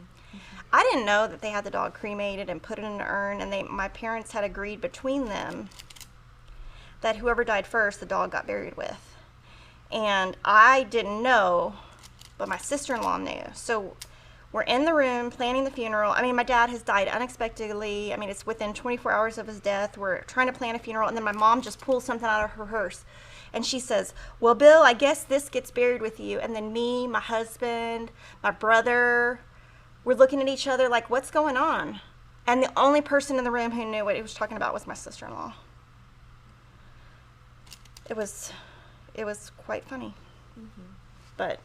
I didn't know that they had the dog cremated and put it in an urn, and my parents had agreed between them that whoever died first, the dog got buried with. And I didn't know, but my sister-in-law knew. So we're in the room planning the funeral. I mean, my dad has died unexpectedly. I mean, it's within 24 hours of his death. We're trying to plan a funeral, and then my mom just pulls something out of her purse. And she says, well, Bill, I guess this gets buried with you. And then me, my husband, my brother, we're looking at each other like, what's going on? And the only person in the room who knew what he was talking about was my sister-in-law. It was quite funny. But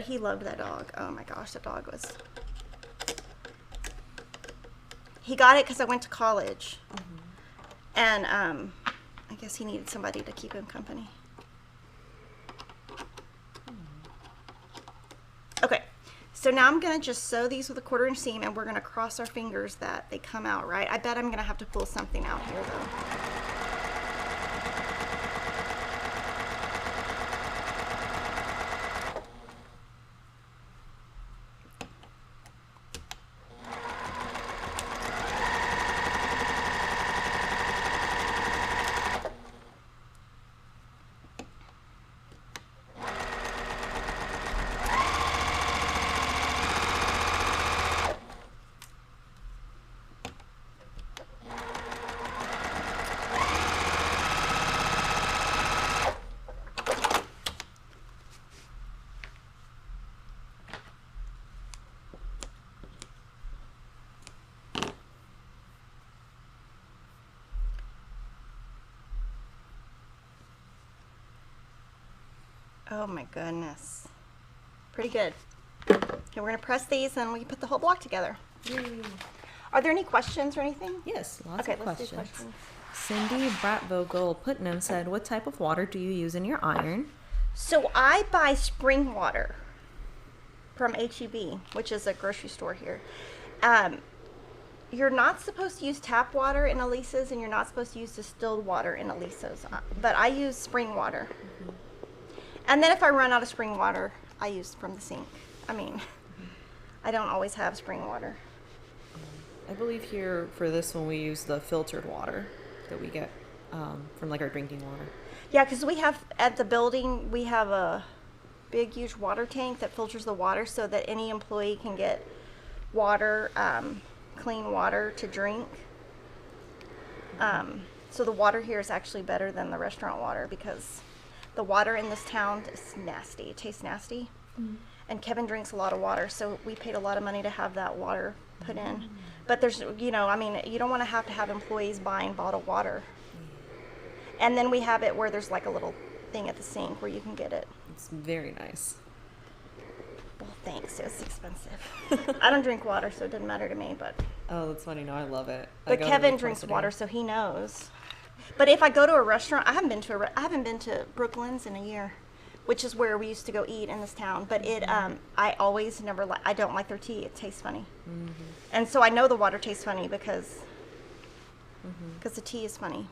he loved that dog. Oh my gosh, that dog was... He got it because I went to college. And I guess he needed somebody to keep him company. Okay, so now I'm going to just sew these with a 1/4 inch seam, and we're going to cross our fingers that they come out right. I bet I'm going to have to pull something out here though. Oh my goodness. Pretty good. Okay, we're going to press these and we can put the whole block together. Yay. Are there any questions or anything? Yes, lots Okay, of let's do questions. questions. Cindy Bratvogel Putnam said, what type of water do you use in your iron? So I buy spring water from H-E-B, which is a grocery store here. You're not supposed to use tap water in Elisa's, and you're not supposed to use distilled water in Elisa's, but I use spring water. And then if I run out of spring water, I use from the sink. I mean, I don't always have spring water. I believe here for this one we use the filtered water that we get from like our drinking water. Yeah, because we have, at the building, we have a big, huge water tank that filters the water so that any employee can get water, clean water to drink. So the water here is actually better than the restaurant water because the water in this town is nasty. It tastes nasty. And Kevin drinks a lot of water, so we paid a lot of money to have that water put in. But there's, I mean, you don't want to have employees buying bottled water. And then we have it where there's like a little thing at the sink where you can get it. It's very nice. Well, thanks. It was expensive. I don't drink water, so it doesn't matter to me. But Oh, that's funny. No, I love it. Kevin drinks water, so he knows. But if I go to a restaurant, I haven't been to Brooklands in a year, which is where we used to go eat in this town. But I always never I don't like their tea. It tastes funny, and so I know the water tastes funny because the tea is funny.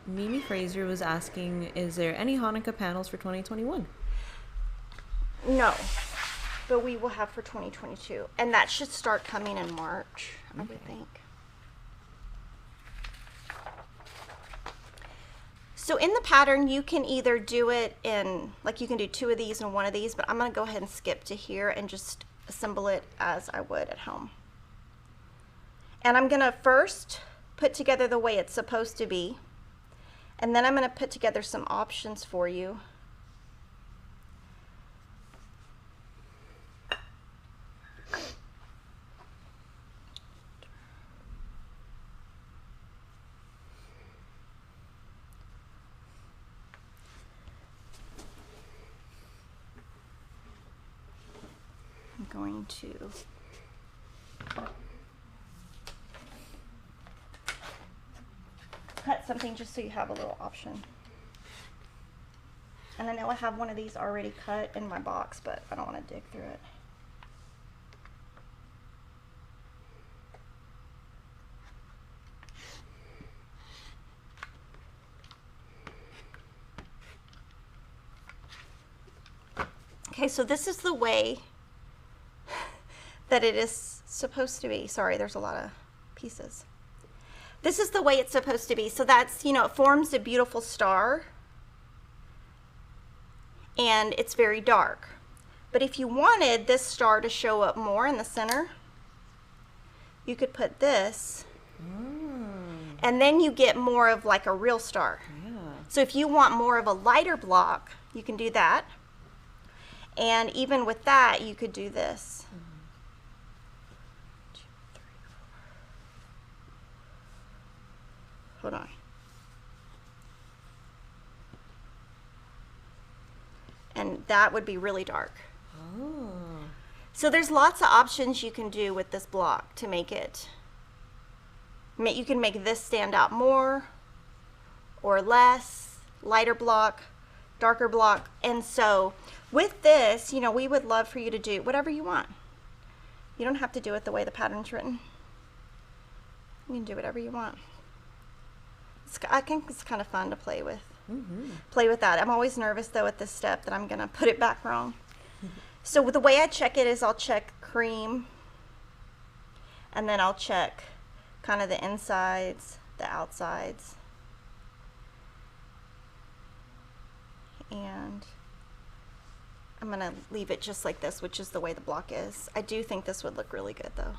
Mimi Fraser was asking, is there any Hanukkah panels for 2021? No, but we will have for 2022, and that should start coming in March, I would think. So in the pattern, you can either do it in, like you can do 2 of these and 1 of these, but I'm going to go ahead and skip to here and just assemble it as I would at home. And I'm going to first put together the way it's supposed to be, and then I'm going to put together some options for you. I'm going to cut something just so you have a little option. And I know I have one of these already cut in my box, but I don't want to dig through it. Okay, so this is the way that it is supposed to be. Sorry, there's a lot of pieces. This is the way it's supposed to be. So that's, you know, it forms a beautiful star, and it's very dark. But if you wanted this star to show up more in the center, you could put this, and then you get more of like a real star. Yeah. So if you want more of a lighter block, you can do that. And even with that, you could do this. 2, 3, 4. Hold on. And that would be really dark. Oh. So there's lots of options you can do with this block to make it. You can make this stand out more or less, lighter block, darker block. And so with this, you know, we would love for you to do whatever you want. You don't have to do it the way the pattern's written. You can do whatever you want. I think it's kind of fun to play with. Play with that. I'm always nervous though at this step that I'm gonna put it back wrong. So the way I check it is I'll check cream, and then I'll check kind of the insides, the outsides, and I'm gonna leave it just like this, which is the way the block is. I do think this would look really good though.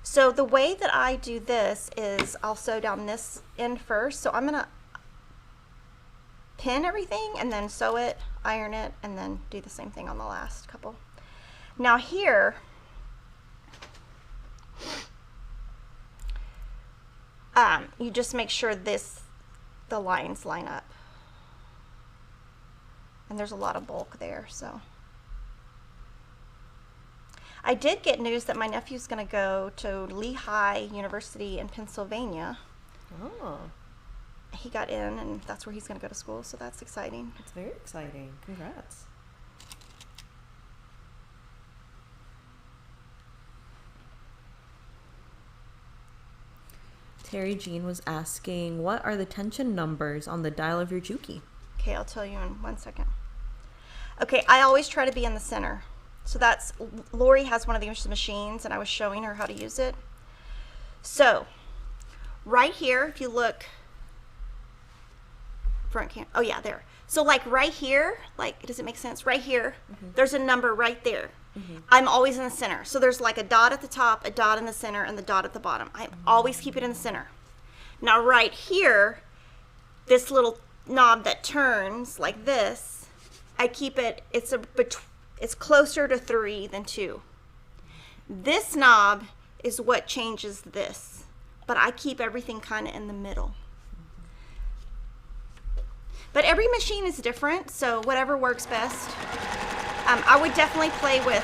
So the way that I do this is I'll sew down this end first. So I'm gonna pin everything and then sew it, iron it, and then do the same thing on the last couple. Now here, you just make sure the lines line up. And there's a lot of bulk there, so. I did get news that my nephew's gonna go to Lehigh University in Pennsylvania. Oh. He got in, and that's where he's gonna go to school, so that's exciting. It's very exciting. Congrats. Terry Jean was asking, what are the tension numbers on the dial of your Juki? Okay, I'll tell you in 1 second. Okay, I always try to be in the center. So that's, Lori has one of these machines, and I was showing her how to use it. So, right here, if you look, front cam, oh yeah, there. So like right here, like, does it make sense? Right here, there's a number right there. I'm always in the center. So there's like a dot at the top, a dot in the center, and the dot at the bottom. I always keep it in the center. Now right here, this little knob that turns like this, I keep it, it's closer to 3 than 2. This knob is what changes this, but I keep everything kind of in the middle. But every machine is different, so whatever works best. I would definitely play with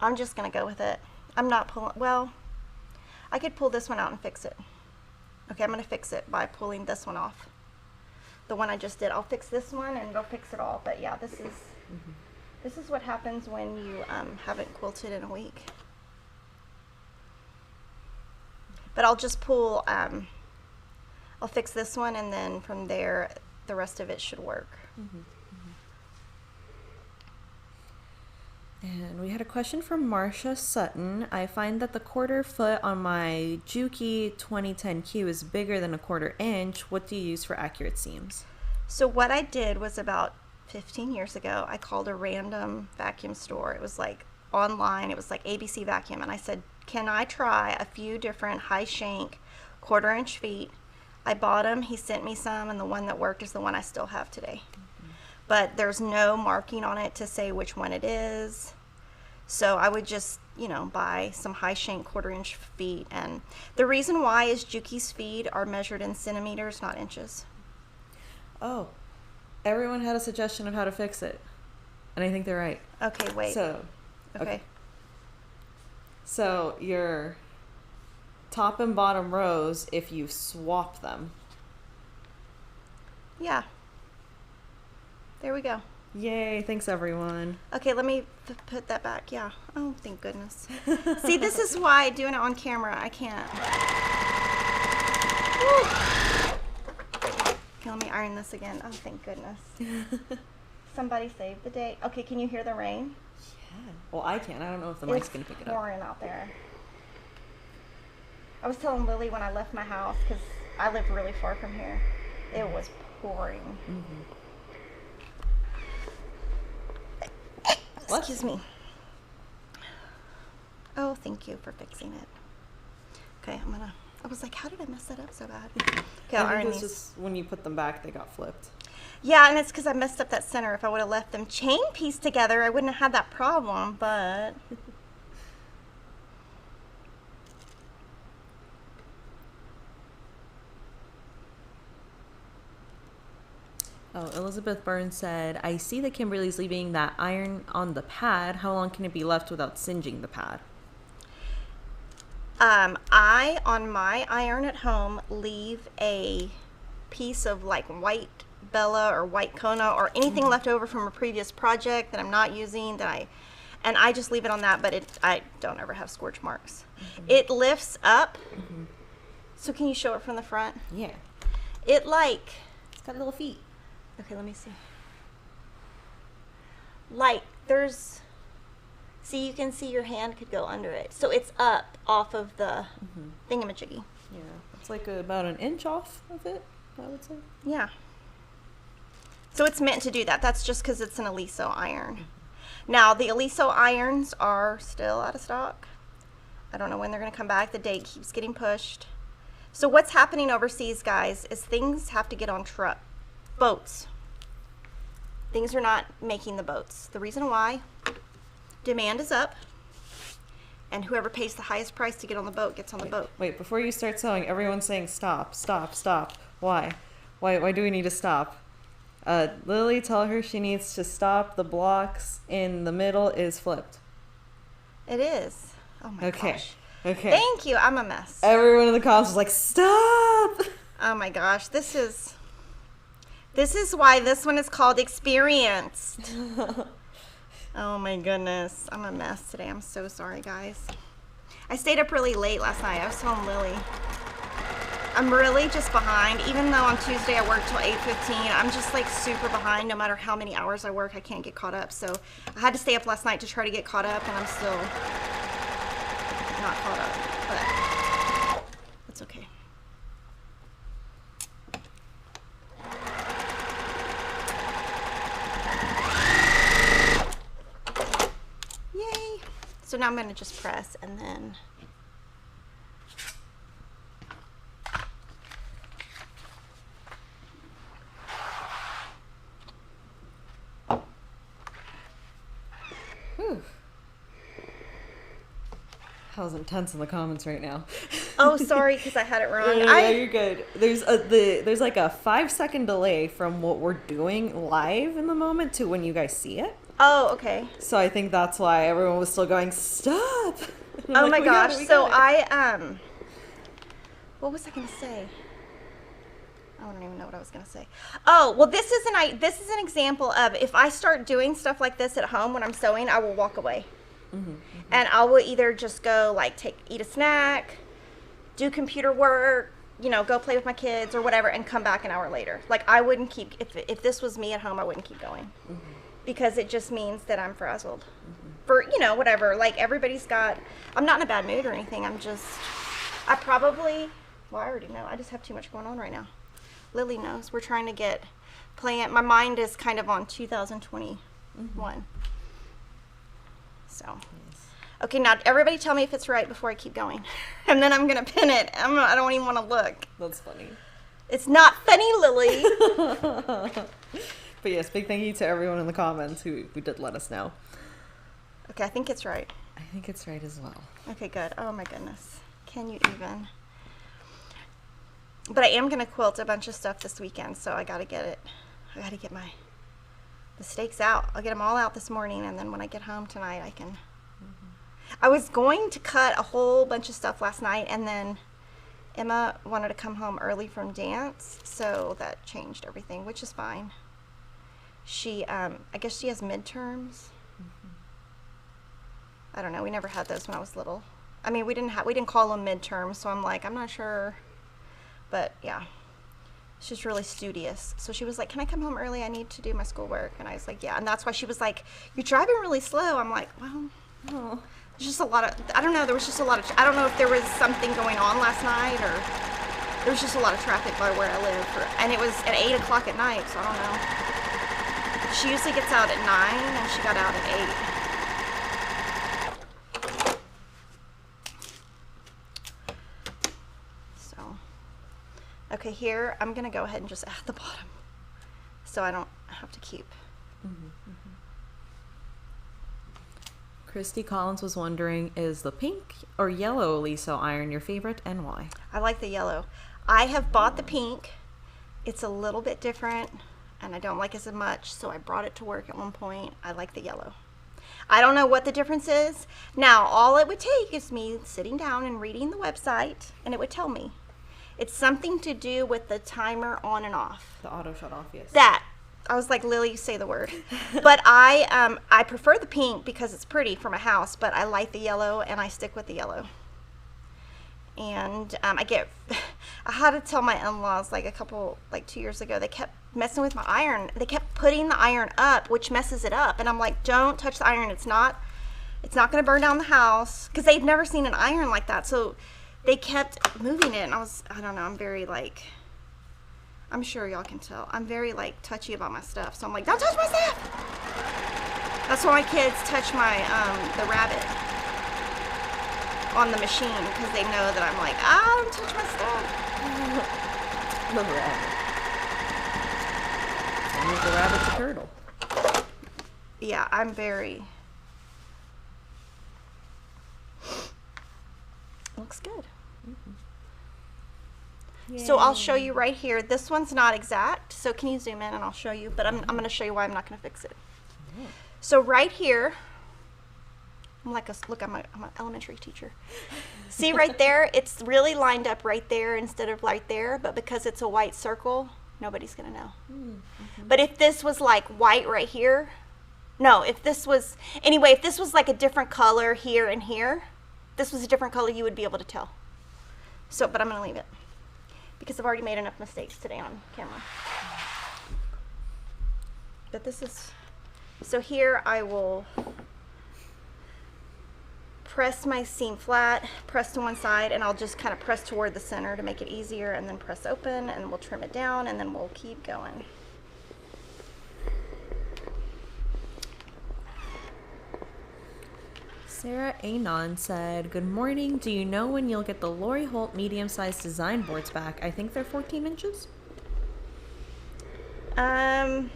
I'm just going to go with it. I'm not pulling, well, I could pull this one out and fix it. Okay, I'm going to fix it by pulling this one off. The one I just did. I'll fix this one and it'll fix it all. But yeah, this is what happens when you haven't quilted in a week. But I'll just pull, I'll fix this one, and then from there, the rest of it should work. And we had a question from Marcia Sutton. I find that the 1/4 foot on my Juki 2010Q is bigger than a 1/4 inch. What do you use for accurate seams? So what I did was about 15 years ago, I called a random vacuum store. It was like online. It was like ABC Vacuum. And I said, can I try a few different high shank 1/4 inch feet? I bought them. He sent me some, and the one that worked is the one I still have today. But there's no marking on it to say which one it is. So I would just, you know, buy some high shank 1/4 inch feet. And the reason why is Juki's feet are measured in centimeters, not inches. Oh, everyone had a suggestion of how to fix it. And I think they're right. Okay, wait. Okay. So your top and bottom rows, if you swap them. Yeah. There we go. Yay, thanks everyone. Okay, let me put that back. Yeah. Oh, thank goodness. See, this is why doing it on camera, I can't. Woo. Okay, let me iron this again. Oh, thank goodness. Somebody saved the day. Okay, can you hear the rain? Yeah. Well, I can. I don't know if the mic's going to pick it up. It's pouring out there. I was telling Lily when I left my house, because I live really far from here, it was pouring. Excuse me. Oh, thank you for fixing it. Okay, I was like, how did I mess that up so bad? Okay, I'll I iron think it's these. just when you put them back, they got flipped. Yeah, and it's because I messed up that center. If I would have left them chain pieced together, I wouldn't have had that problem, but... Oh, Elizabeth Burns said, I see that Kimberly's leaving that iron on the pad. How long can it be left without singeing the pad? I, on my iron at home, leave a piece of like white Bella or white Kona or anything left over from a previous project that I'm not using and I just leave it on that, but I don't ever have scorch marks. It lifts up. So can you show it from the front? Yeah. It like... It's got little feet. Okay, let me see. Like, there's... See, you can see your hand could go under it. So it's up off of the thingamajiggy. Yeah. It's like about an inch off of it, I would say. Yeah. So it's meant to do that. That's just because it's an Aliso iron. Now, the Aliso irons are still out of stock. I don't know when they're going to come back. The date keeps getting pushed. So what's happening overseas, guys, is things have to get on boats. Things are not making the boats. The reason why, demand is up, and whoever pays the highest price to get on the boat gets on the boat. Wait, before you start sewing, everyone's saying stop, stop, stop. Why? Why do we need to stop? Lily, tell her she needs to stop. The blocks in the middle is flipped. It is. Oh my gosh. Okay. Thank you. I'm a mess. Everyone in the comments was like, stop! Oh my gosh. This is why this one is called Experienced. Oh my goodness. I'm a mess today. I'm so sorry, guys. I stayed up really late last night. I was telling Lily. I'm really just behind. Even though on Tuesday I worked till 8:15, I'm just like super behind. No matter how many hours I work, I can't get caught up. So I had to stay up last night to try to get caught up, and I'm still not caught up. But it's okay. Yay! So now I'm going to just press and then... Whew. That was intense in the comments right now. Oh, sorry, because I had it wrong. No, you're good. There's like a 5-second delay from what we're doing live in the moment to when you guys see it. Oh, okay. So I think that's why everyone was still going, stop. And I'm Oh like, my "We got gosh. it, we So got it." what was I going to say? I don't even know what I was going to say. Oh, well, this is an example of if I start doing stuff like this at home when I'm sewing, I will walk away. And I will either just go like eat a snack, do computer work, go play with my kids or whatever, and come back an hour later. Like I wouldn't keep, if this was me at home, I wouldn't keep going because it just means that I'm frazzled for, whatever. Like everybody's I'm not in a bad mood or anything. I already know. I just have too much going on right now. Lily knows. We're trying to my mind is kind of on 2021. So, okay, now everybody tell me if it's right before I keep going. And then I'm going to pin it. I don't even want to look. That's funny. It's not funny, Lily. But yes, big thank you to everyone in the comments who did let us know. Okay, I think it's right. I think it's right as well. Okay, good. Oh my goodness. Can you even? But I am going to quilt a bunch of stuff this weekend, so I got to get the stakes out. I'll get them all out this morning, and then when I get home tonight, I can. I was going to cut a whole bunch of stuff last night, and then Emma wanted to come home early from dance, so that changed everything, which is fine. She, I guess she has midterms. I don't know. We never had those when I was little. I mean, we didn't call them midterms, so I'm like, I'm not sure. But yeah, she's really studious. So she was like, can I come home early? I need to do my schoolwork. And I was like, yeah. And that's why she was like, you're driving really slow. I'm like, well, there's just a lot of, I don't know. There was just a lot of, I don't know if there was something going on last night or there was just a lot of traffic by where I live. And it was at 8 o'clock at night. So I don't know. She usually gets out at 9 and she got out at 8. Okay, here, I'm going to go ahead and just add the bottom so I don't have to keep. Christy Collins was wondering, is the pink or yellow Liso iron your favorite and why? I like the yellow. I have bought the pink. It's a little bit different and I don't like it as much, so I brought it to work at one point. I like the yellow. I don't know what the difference is. Now, all it would take is me sitting down and reading the website and it would tell me. It's something to do with the timer on and off. The auto shut off, yes. That. I was like, Lily, you say the word. But I prefer the pink because it's pretty for my house, but I like the yellow and I stick with the yellow. And I had to tell my in-laws like 2 years ago, they kept messing with my iron. They kept putting the iron up, which messes it up. And I'm like, don't touch the iron. It's not going to burn down the house because they've never seen an iron like that. So they kept moving it, and I don't know, I'm very, I'm sure y'all can tell, I'm very, touchy about my stuff, so I'm like, don't touch my stuff! That's why my kids touch my, the rabbit on the machine, because they know that I'm like, don't touch my stuff. The rabbit. And the rabbit's a turtle. Yeah, I'm very... Looks good. So I'll show you right here. This one's not exact, so can you zoom in and I'll show you, but I'm going to show you why I'm not going to fix it. So right here, I'm an elementary teacher. See right there, it's really lined up right there instead of right there, but because it's a white circle, nobody's going to know. But if this was like white right here, if this was like a different color here and here, this was a different color, you would be able to tell. So, but I'm going to leave it because I've already made enough mistakes today on camera. But so here I will press my seam flat, press to one side, and I'll just kind of press toward the center to make it easier, and then press open, and we'll trim it down, and then we'll keep going. Sarah Anon said, good morning. Do you know when you'll get the Lori Holt medium-sized design boards back? I think they're 14 inches. I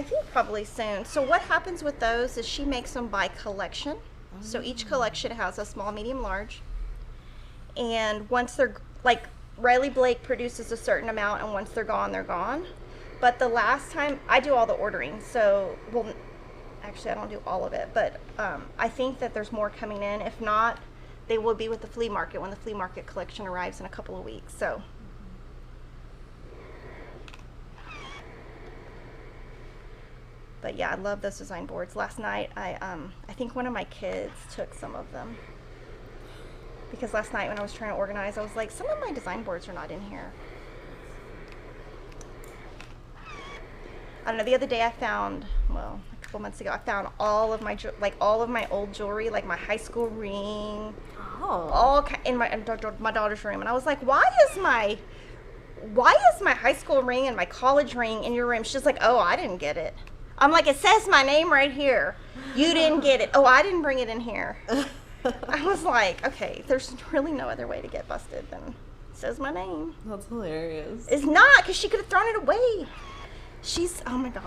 think probably soon. So what happens with those is she makes them by collection. So each collection has a small, medium, large. And once they're Riley Blake produces a certain amount, and once they're gone, they're gone. But the last time, I do all the ordering, so, well, actually I don't do all of it, but I think that there's more coming in. If not, they will be with the flea market when the flea market collection arrives in a couple of weeks. So but yeah, I love those design boards. Last night I think one of my kids took some of them, because last night when I was trying to organize, I was like, some of my design boards are not in here. I don't know, the other day I found, well, a couple months ago, I found all of my old jewelry, like my high school ring, all in my daughter's room. And I was like, why is my high school ring and my college ring in your room? She's like, oh, I didn't get it. I'm like, it says my name right here. You didn't get it. Oh, I didn't bring it in here. I was like, okay, there's really no other way to get busted than it says my name. That's hilarious. It's not, because she could have thrown it away. Oh my gosh.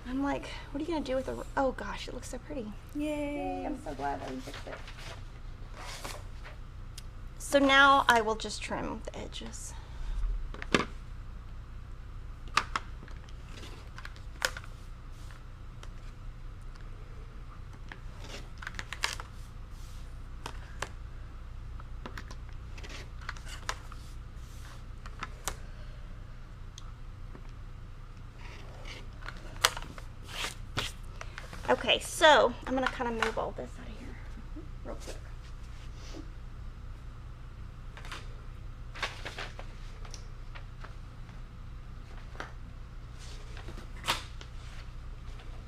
I'm like, what are you going to do with it? Oh gosh, it looks so pretty. Yay. I'm so glad that we fixed it. So now I will just trim the edges. Okay, so I'm going to kind of move all this out of here real quick.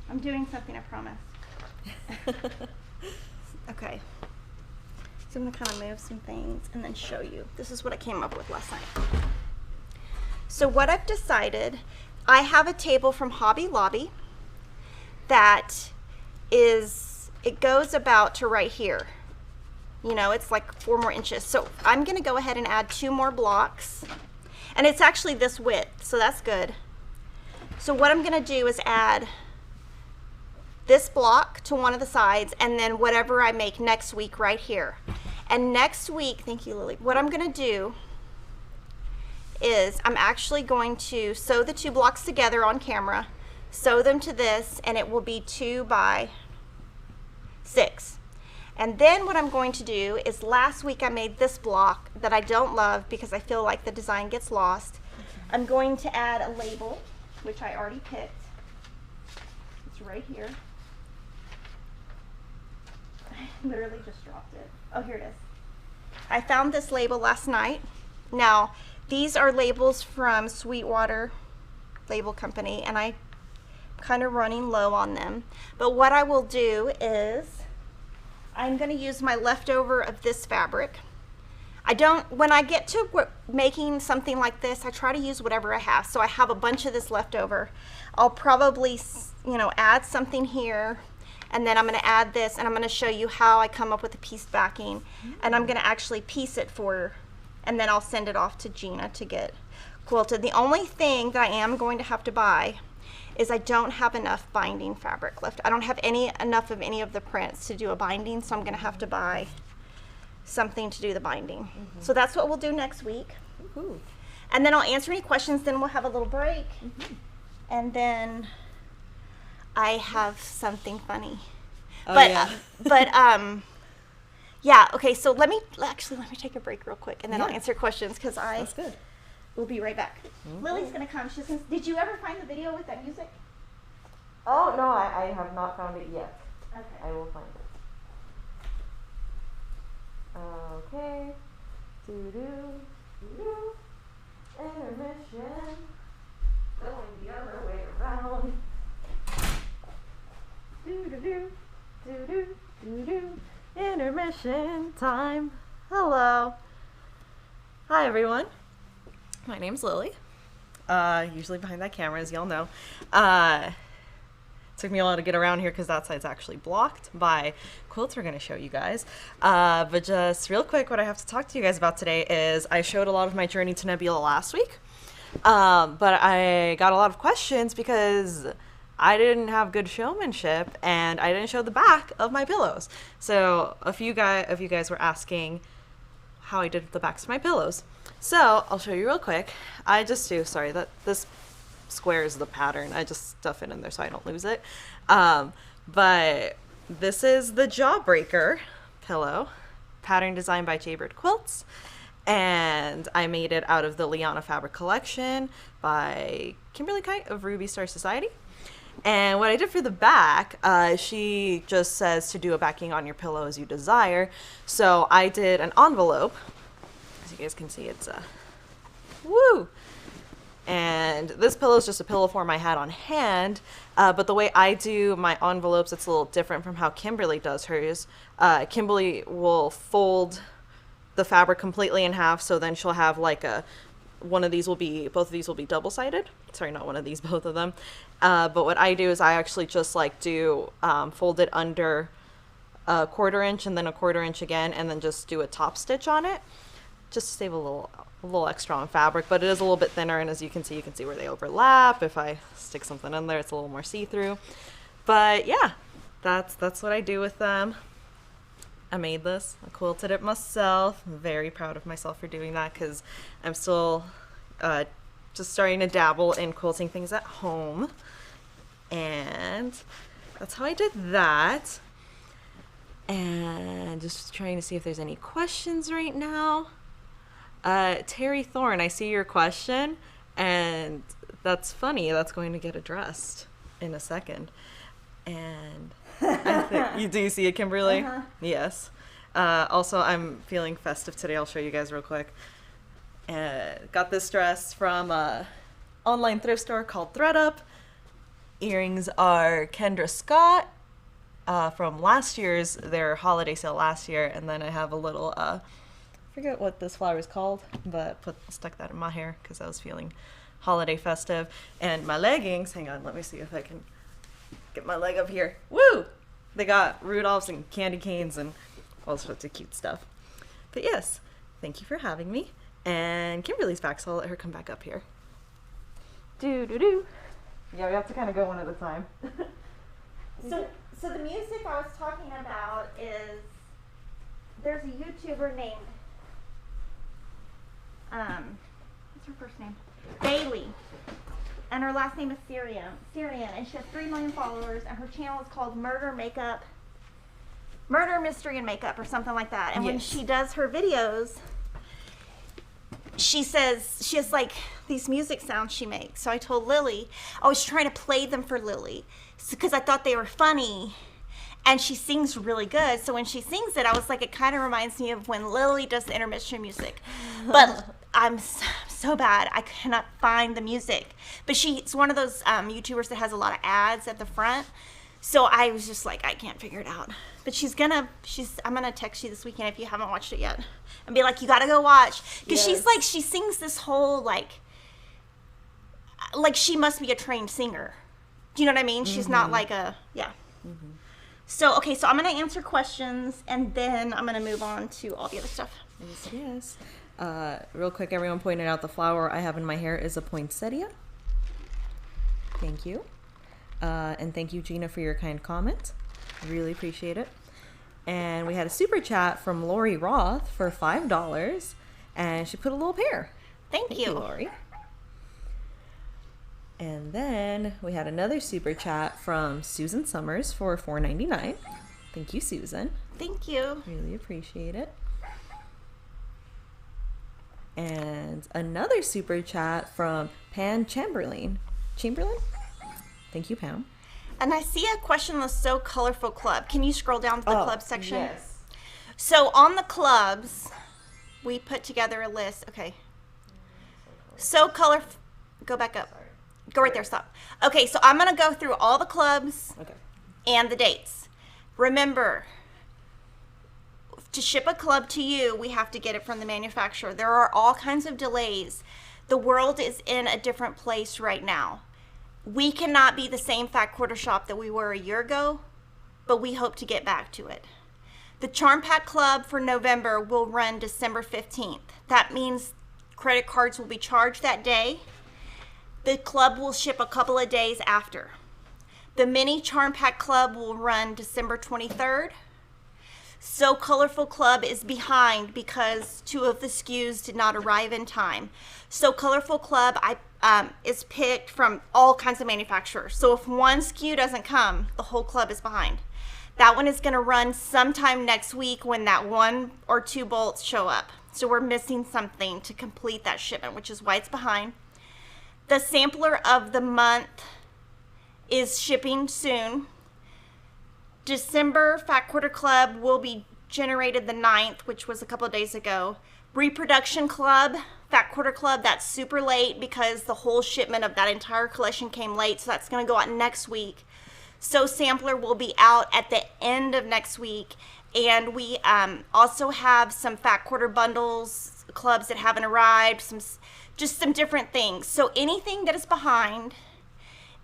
I'm doing something, I promise. Okay. So I'm going to kind of move some things and then show you. This is what I came up with last night. So what I've decided, I have a table from Hobby Lobby that it goes about to right here. You know, it's like 4 more inches. So I'm going to go ahead and add 2 more blocks. And it's actually this width, so that's good. So what I'm going to do is add this block to one of the sides, and then whatever I make next week right here. And next week, thank you, Lily, what I'm going to do is I'm actually going to sew the 2 blocks together on camera, sew them to this, and it will be 2 by 6. And then what I'm going to do is, last week I made this block that I don't love because I feel like the design gets lost. I'm going to add a label, which I already picked. It's right here. I literally just dropped it. Oh, here it is. I found this label last night. Now, these are labels from Sweetwater Label Company, and I'm kind of running low on them. But what I will do is I'm going to use my leftover of this fabric. When I get to making something like this, I try to use whatever I have. So I have a bunch of this leftover. I'll probably, add something here, and then I'm going to add this, and I'm going to show you how I come up with a pieced backing. And I'm going to actually piece it and then I'll send it off to Gina to get quilted. The only thing that I am going to have to buy is I don't have enough binding fabric left. I don't have enough of any of the prints to do a binding, so I'm going to have to buy something to do the binding. So that's what we'll do next week. And then I'll answer any questions, then we'll have a little break. And then I have something funny. Yeah, okay, so let me take a break real quick, and then I'll answer questions, because That's good. We'll be right back. Lily's gonna come. Did you ever find the video with that music? Oh, no, I have not found it yet. Okay. I will find it. Okay. Intermission. Going the other way around. Intermission time. Hello. Hi, everyone. My name's Lily. Usually behind that camera, as y'all know. Took me a while to get around here because that side's actually blocked by quilts we're going to show you guys. But just real quick, what I have to talk to you guys about today is I showed a lot of my journey to Nebula last week. But I got a lot of questions because I didn't have good showmanship and I didn't show the back of my pillows. So a few of you guys were asking, how I did the backs of my pillows. So I'll show you real quick. I just do, sorry, that this square is the pattern. I just stuff it in there so I don't lose it. But this is the Jawbreaker pillow, pattern designed by Jaybird Quilts. And I made it out of the Liana Fabric Collection by Kimberly Kite of Ruby Star Society. And what I did for the back, she just says to do a backing on your pillow as you desire. So I did an envelope. As you guys can see, it's woo! And this pillow is just a pillow form I had on hand. But the way I do my envelopes, it's a little different from how Kimberly does hers. Kimberly will fold the fabric completely in half, so then she'll have like both of these will be double-sided. Sorry, not one of these, both of them. But what I do is I actually just like do fold it under a 1/4 inch and then a 1/4 inch again, and then just do a top stitch on it, just to save a little extra on fabric. But it is a little bit thinner, and as you can see where they overlap. If I stick something in there, it's a little more see-through. But yeah, that's what I do with them. I made this. I quilted it myself. I'm very proud of myself for doing that because I'm still just starting to dabble in quilting things at home. And that's how I did that. And just trying to see if there's any questions right now. Terry Thorne, I see your question. And that's funny. That's going to get addressed in a second. And I think you do see it, Kimberly? Uh-huh. Yes. Also, I'm feeling festive today. I'll show you guys real quick. Got this dress from an online thrift store called ThreadUp. Earrings are Kendra Scott from their holiday sale last year. And then I have a little, I forget what this flower is called, but stuck that in my hair because I was feeling holiday festive. And my leggings, hang on, let me see if I can get my leg up here. Woo! They got Rudolphs and candy canes and all sorts of cute stuff. But yes, thank you for having me. And Kimberly's back, so I'll let her come back up here. Do. Yeah, we have to kind of go one at a time. So the music I was talking about is, there's a YouTuber named, what's her first name? Bailey. And her last name is Syrian, and she has 3 million followers, and her channel is called Murder, Mystery, and Makeup, or something like that. And yes, when she does her videos, she says she has like these music sounds she makes. So I told Lily, I was trying to play them for Lily because I thought they were funny. And she sings really good. So when she sings it, I was like, it kind of reminds me of when Lily does the intermission music. But I'm so bad. I cannot find the music. But she's one of those YouTubers that has a lot of ads at the front. So I was just like, I can't figure it out. But I'm gonna text you this weekend if you haven't watched it yet, and be like, you gotta go watch, because yes, she sings this whole like she must be a trained singer. Do you know what I mean? Mm-hmm. She's not like a Mm-hmm. So okay, so I'm gonna answer questions, and then I'm gonna move on to all the other stuff. Yes. Real quick, everyone pointed out the flower I have in my hair is a poinsettia. Thank you. And thank you, Gina, for your kind comment. Really appreciate it. And we had a super chat from Lori Roth for $5, and she put a little pear. Thank you, Lori. And then we had another super chat from Susan Summers for $4.99. Thank you, Susan. Thank you. Really appreciate it. And another super chat from Pam Chamberlain. Thank you, Pam. And I see a question on the So Colorful Club. Can you scroll down to the club section? Yes. So on the clubs, we put together a list. Okay. So Colorful. Go back up. Sorry. Go right there. Stop. Okay, so I'm going to go through all the clubs and the dates. Remember, to ship a club to you, we have to get it from the manufacturer. There are all kinds of delays. The world is in a different place right now. We cannot be the same Fat Quarter Shop that we were a year ago, but we hope to get back to it. The Charm Pack Club for November will run December 15th. That means credit cards will be charged that day. The club will ship a couple of days after. The Mini Charm Pack Club will run December 23rd. So Colorful Club is behind because 2 of the SKUs did not arrive in time. So Colorful Club is picked from all kinds of manufacturers. So if one SKU doesn't come, the whole club is behind. That one is going to run sometime next week when that 1 or 2 bolts show up. So we're missing something to complete that shipment, which is why it's behind. The sampler of the month is shipping soon. December Fat Quarter Club will be generated the 9th, which was a couple of days ago. Reproduction Club, Fat Quarter Club, that's super late because the whole shipment of that entire collection came late, so that's going to go out next week. So Sampler will be out at the end of next week. And we also have some Fat Quarter bundles, clubs that haven't arrived, just some different things. So anything that is behind,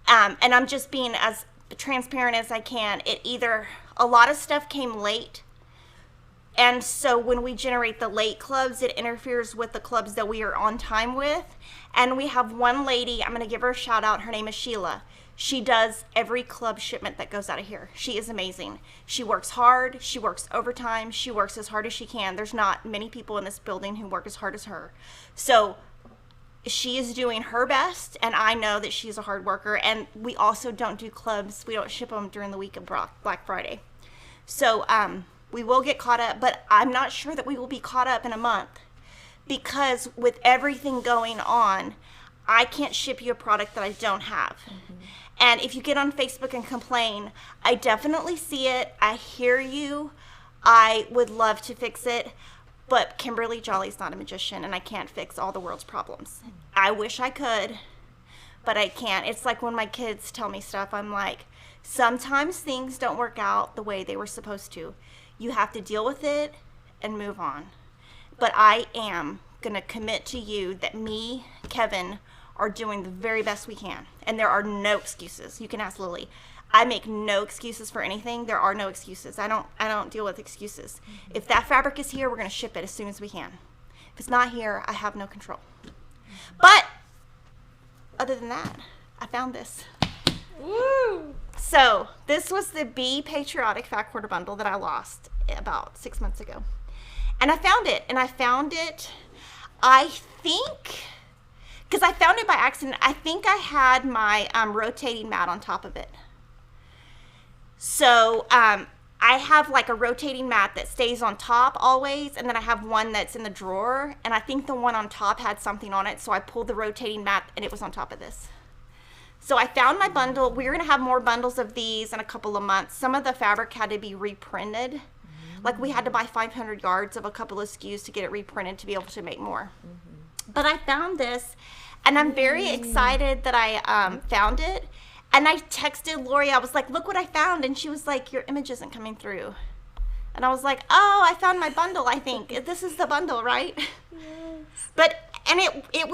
and I'm just being as transparent as I can, a lot of stuff came late. And so when we generate the late clubs, it interferes with the clubs that we are on time with. And we have one lady, I'm going to give her a shout out. Her name is Sheila. She does every club shipment that goes out of here. She is amazing. She works hard. She works overtime. She works as hard as she can. There's not many people in this building who work as hard as her. So she is doing her best, and I know that she's a hard worker. And we also don't do clubs. We don't ship them during the week of Black Friday. So we will get caught up, but I'm not sure that we will be caught up in a month because with everything going on, I can't ship you a product that I don't have. Mm-hmm. And if you get on Facebook and complain, I definitely see it. I hear you. I would love to fix it. But Kimberly Jolly's not a magician, and I can't fix all the world's problems. I wish I could, but I can't. It's like when my kids tell me stuff, I'm like, sometimes things don't work out the way they were supposed to. You have to deal with it and move on. But I am going to commit to you that me, Kevin, are doing the very best we can. And there are no excuses. You can ask Lily. I make no excuses for anything. There are no excuses. I don't deal with excuses. Mm-hmm. If that fabric is here, we're going to ship it as soon as we can. If it's not here, I have no control. But other than that, I found this. Woo! So this was the Be Patriotic Fat Quarter Bundle that I lost about 6 months ago. And I found it. I think, because I found it by accident, I think I had my rotating mat on top of it. So I have like a rotating mat that stays on top always, and then I have one that's in the drawer, and I think the one on top had something on it, so I pulled the rotating mat, and it was on top of this. So I found my bundle. We're going to have more bundles of these in a couple of months. Some of the fabric had to be reprinted. Mm-hmm. Like we had to buy 500 yards of a couple of SKUs to get it reprinted to be able to make more. Mm-hmm. But I found this, and I'm very excited that I found it. And I texted Lori. I was like, look what I found. And she was like, your image isn't coming through. And I was like, oh, I found my bundle, I think. This is the bundle, right? Yes. And it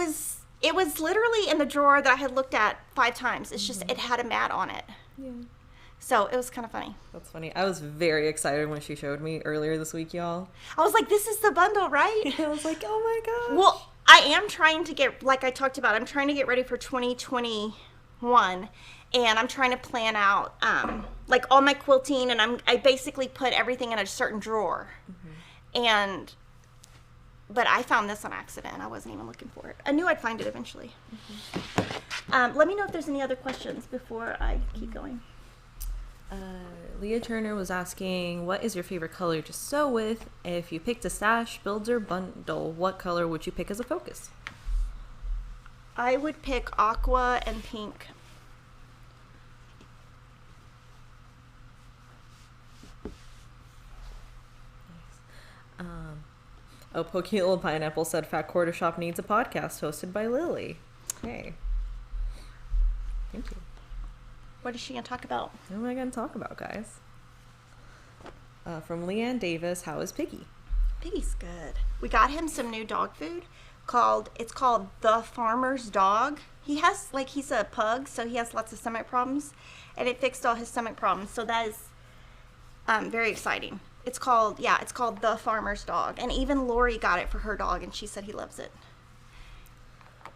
was literally in the drawer that I had looked at 5 times. It's just, it had a mat on it. Yeah. So it was kind of funny. That's funny. I was very excited when she showed me earlier this week, y'all. I was like, this is the bundle, right? I was like, oh my gosh. Well, I am trying to get, like I talked about, I'm trying to get ready for 2021. And I'm trying to plan out like all my quilting, and I basically put everything in a certain drawer. Mm-hmm. But I found this on accident. I wasn't even looking for it. I knew I'd find it eventually. Mm-hmm. Let me know if there's any other questions before I keep going. Leah Turner was asking, what is your favorite color to sew with? If you picked a stash, build, or bundle, what color would you pick as a focus? I would pick aqua and pink. Pokey Pineapple said Fat Quarter Shop needs a podcast hosted by Lily. Hey. Thank you. What is she going to talk about? What am I going to talk about, guys? From Leanne Davis, how is Piggy? Piggy's good. We got him some new dog food it's called The Farmer's Dog. He's a pug, so he has lots of stomach problems, and it fixed all his stomach problems. So that is very exciting. It's called The Farmer's Dog. And even Lori got it for her dog, and she said he loves it.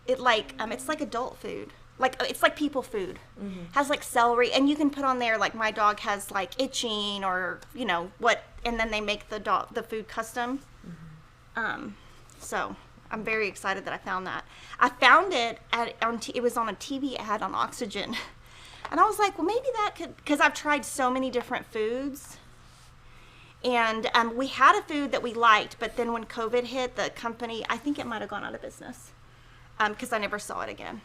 It's like adult food. like it's like people food. Has like celery, and you can put on there like my dog has like itching or what, and then they make the food custom. So I'm very excited that I found that. I found it it was on a TV ad on Oxygen, and I was like, well, maybe that could, because I've tried so many different foods. And we had a food that we liked, but then when COVID hit, the company, I think it might have gone out of business because I never saw it again.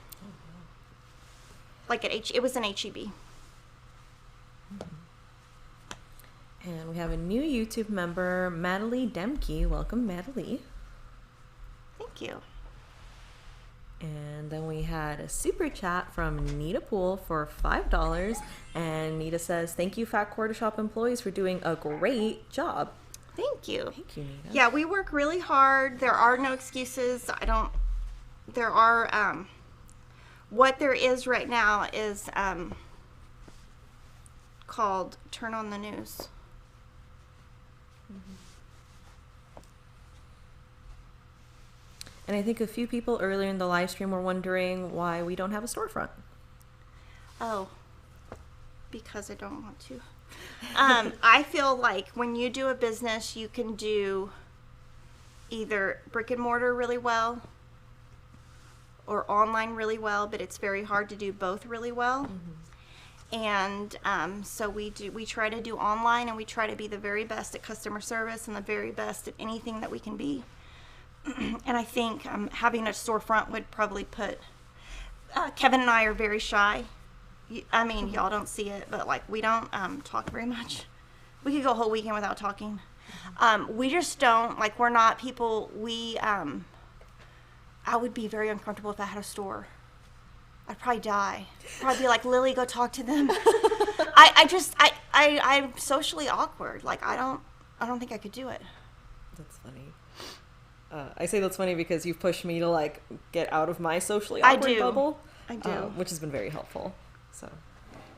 Like it was an H-E-B. And we have a new YouTube member, Madalie Demke. Welcome, Madalie. Thank you. And then we had a super chat from Nita Poole for $5. And Nita says, thank you, Fat Quarter Shop employees, for doing a great job. Thank you. Thank you, Nita. Yeah, we work really hard. There are no excuses. What there is right now is called Turn on the News. And I think a few people earlier in the live stream were wondering why we don't have a storefront. Oh, because I don't want to. I feel like when you do a business, you can do either brick and mortar really well or online really well, but it's very hard to do both really well. And so we try to do online, and we try to be the very best at customer service and the very best at anything that we can be. And I think having a storefront would probably put Kevin and I are very shy. I mean, y'all don't see it, but like we don't talk very much. We could go a whole weekend without talking. We just don't, like, we're not people. I would be very uncomfortable if I had a store. I'd probably die. Probably be like, Lily, go talk to them. I'm socially awkward. Like I don't think I could do it. That's funny. I say that's funny because you've pushed me to like get out of my socially awkward bubble. I do. Which has been very helpful. So,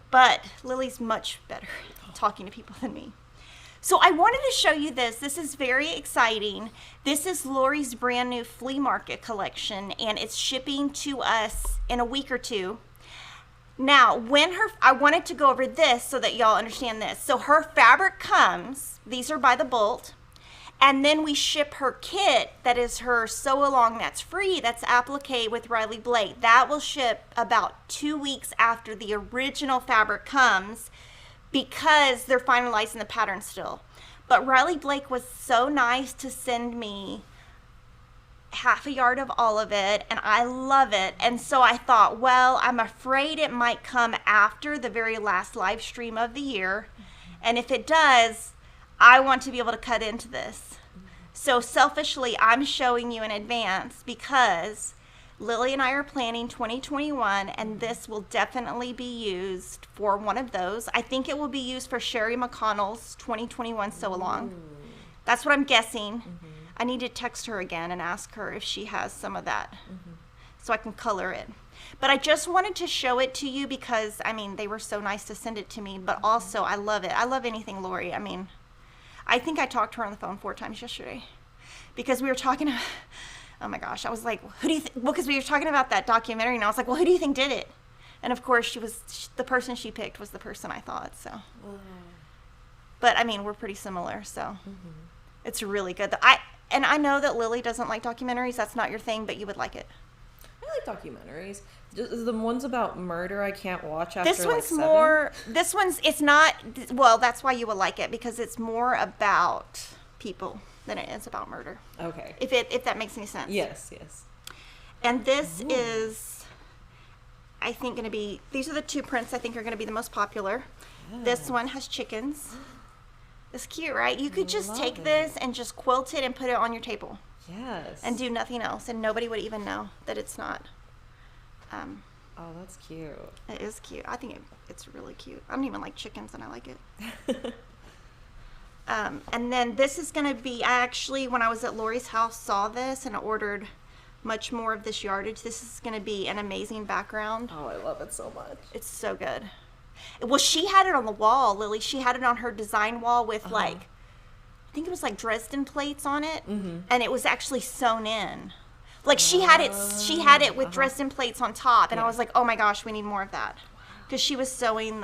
but Lily's much better at talking to people than me. So I wanted to show you this. This is very exciting. This is Lori's brand new flea market collection, and it's shipping to us in a week or two. Now, I wanted to go over this so that y'all understand this. So her fabric comes, these are by the bolt, and then we ship her kit that is her sew along that's free, that's applique with Riley Blake. That will ship about 2 weeks after the original fabric comes because they're finalizing the pattern still. But Riley Blake was so nice to send me half a yard of all of it, and I love it. And so I thought, well, I'm afraid it might come after the very last live stream of the year. And if it does, I want to be able to cut into this. So selfishly, I'm showing you in advance because Lily and I are planning 2021, and this will definitely be used for one of those. I think it will be used for Sherry McConnell's 2021 sew along. That's what I'm guessing. I need to text her again and ask her if she has some of that so I can color it. But I just wanted to show it to you because, I mean, they were so nice to send it to me, but also I love it. I love anything Lori. I mean, I think I talked to her on the phone 4 times yesterday because we were talking about, oh my gosh, I was like, who do you think, well, because we were talking about that documentary, and I was like, well, who do you think did it? And of course, the person she picked was the person I thought, so. But I mean, we're pretty similar, so it's really good. I know that Lily doesn't like documentaries. That's not your thing, but you would like it. I like documentaries. The ones about murder I can't watch after this one's like 7. It's not, well, that's why you would like it, because it's more about people than it is about murder. Okay. If that makes any sense. Yes, yes. And this is, I think, going to be, these are the 2 prints I think are going to be the most popular. This one has chickens. It's cute, right? You could just take this and just quilt it and put it on your table. Yes. And do nothing else, and nobody would even know that it's not. Oh, that's cute. It is cute. I think it's really cute. I don't even like chickens, and I like it. And then this is going to be, I actually, when I was at Lori's house, saw this and ordered much more of this yardage. This is going to be an amazing background. Oh, I love it so much. It's so good. Well, she had it on the wall, Lily. She had it on her design wall with like, I think it was like Dresden plates on it. And it was actually sewn in. Like she had it with resin plates on top, and I was like, oh my gosh, we need more of that. Because she was sewing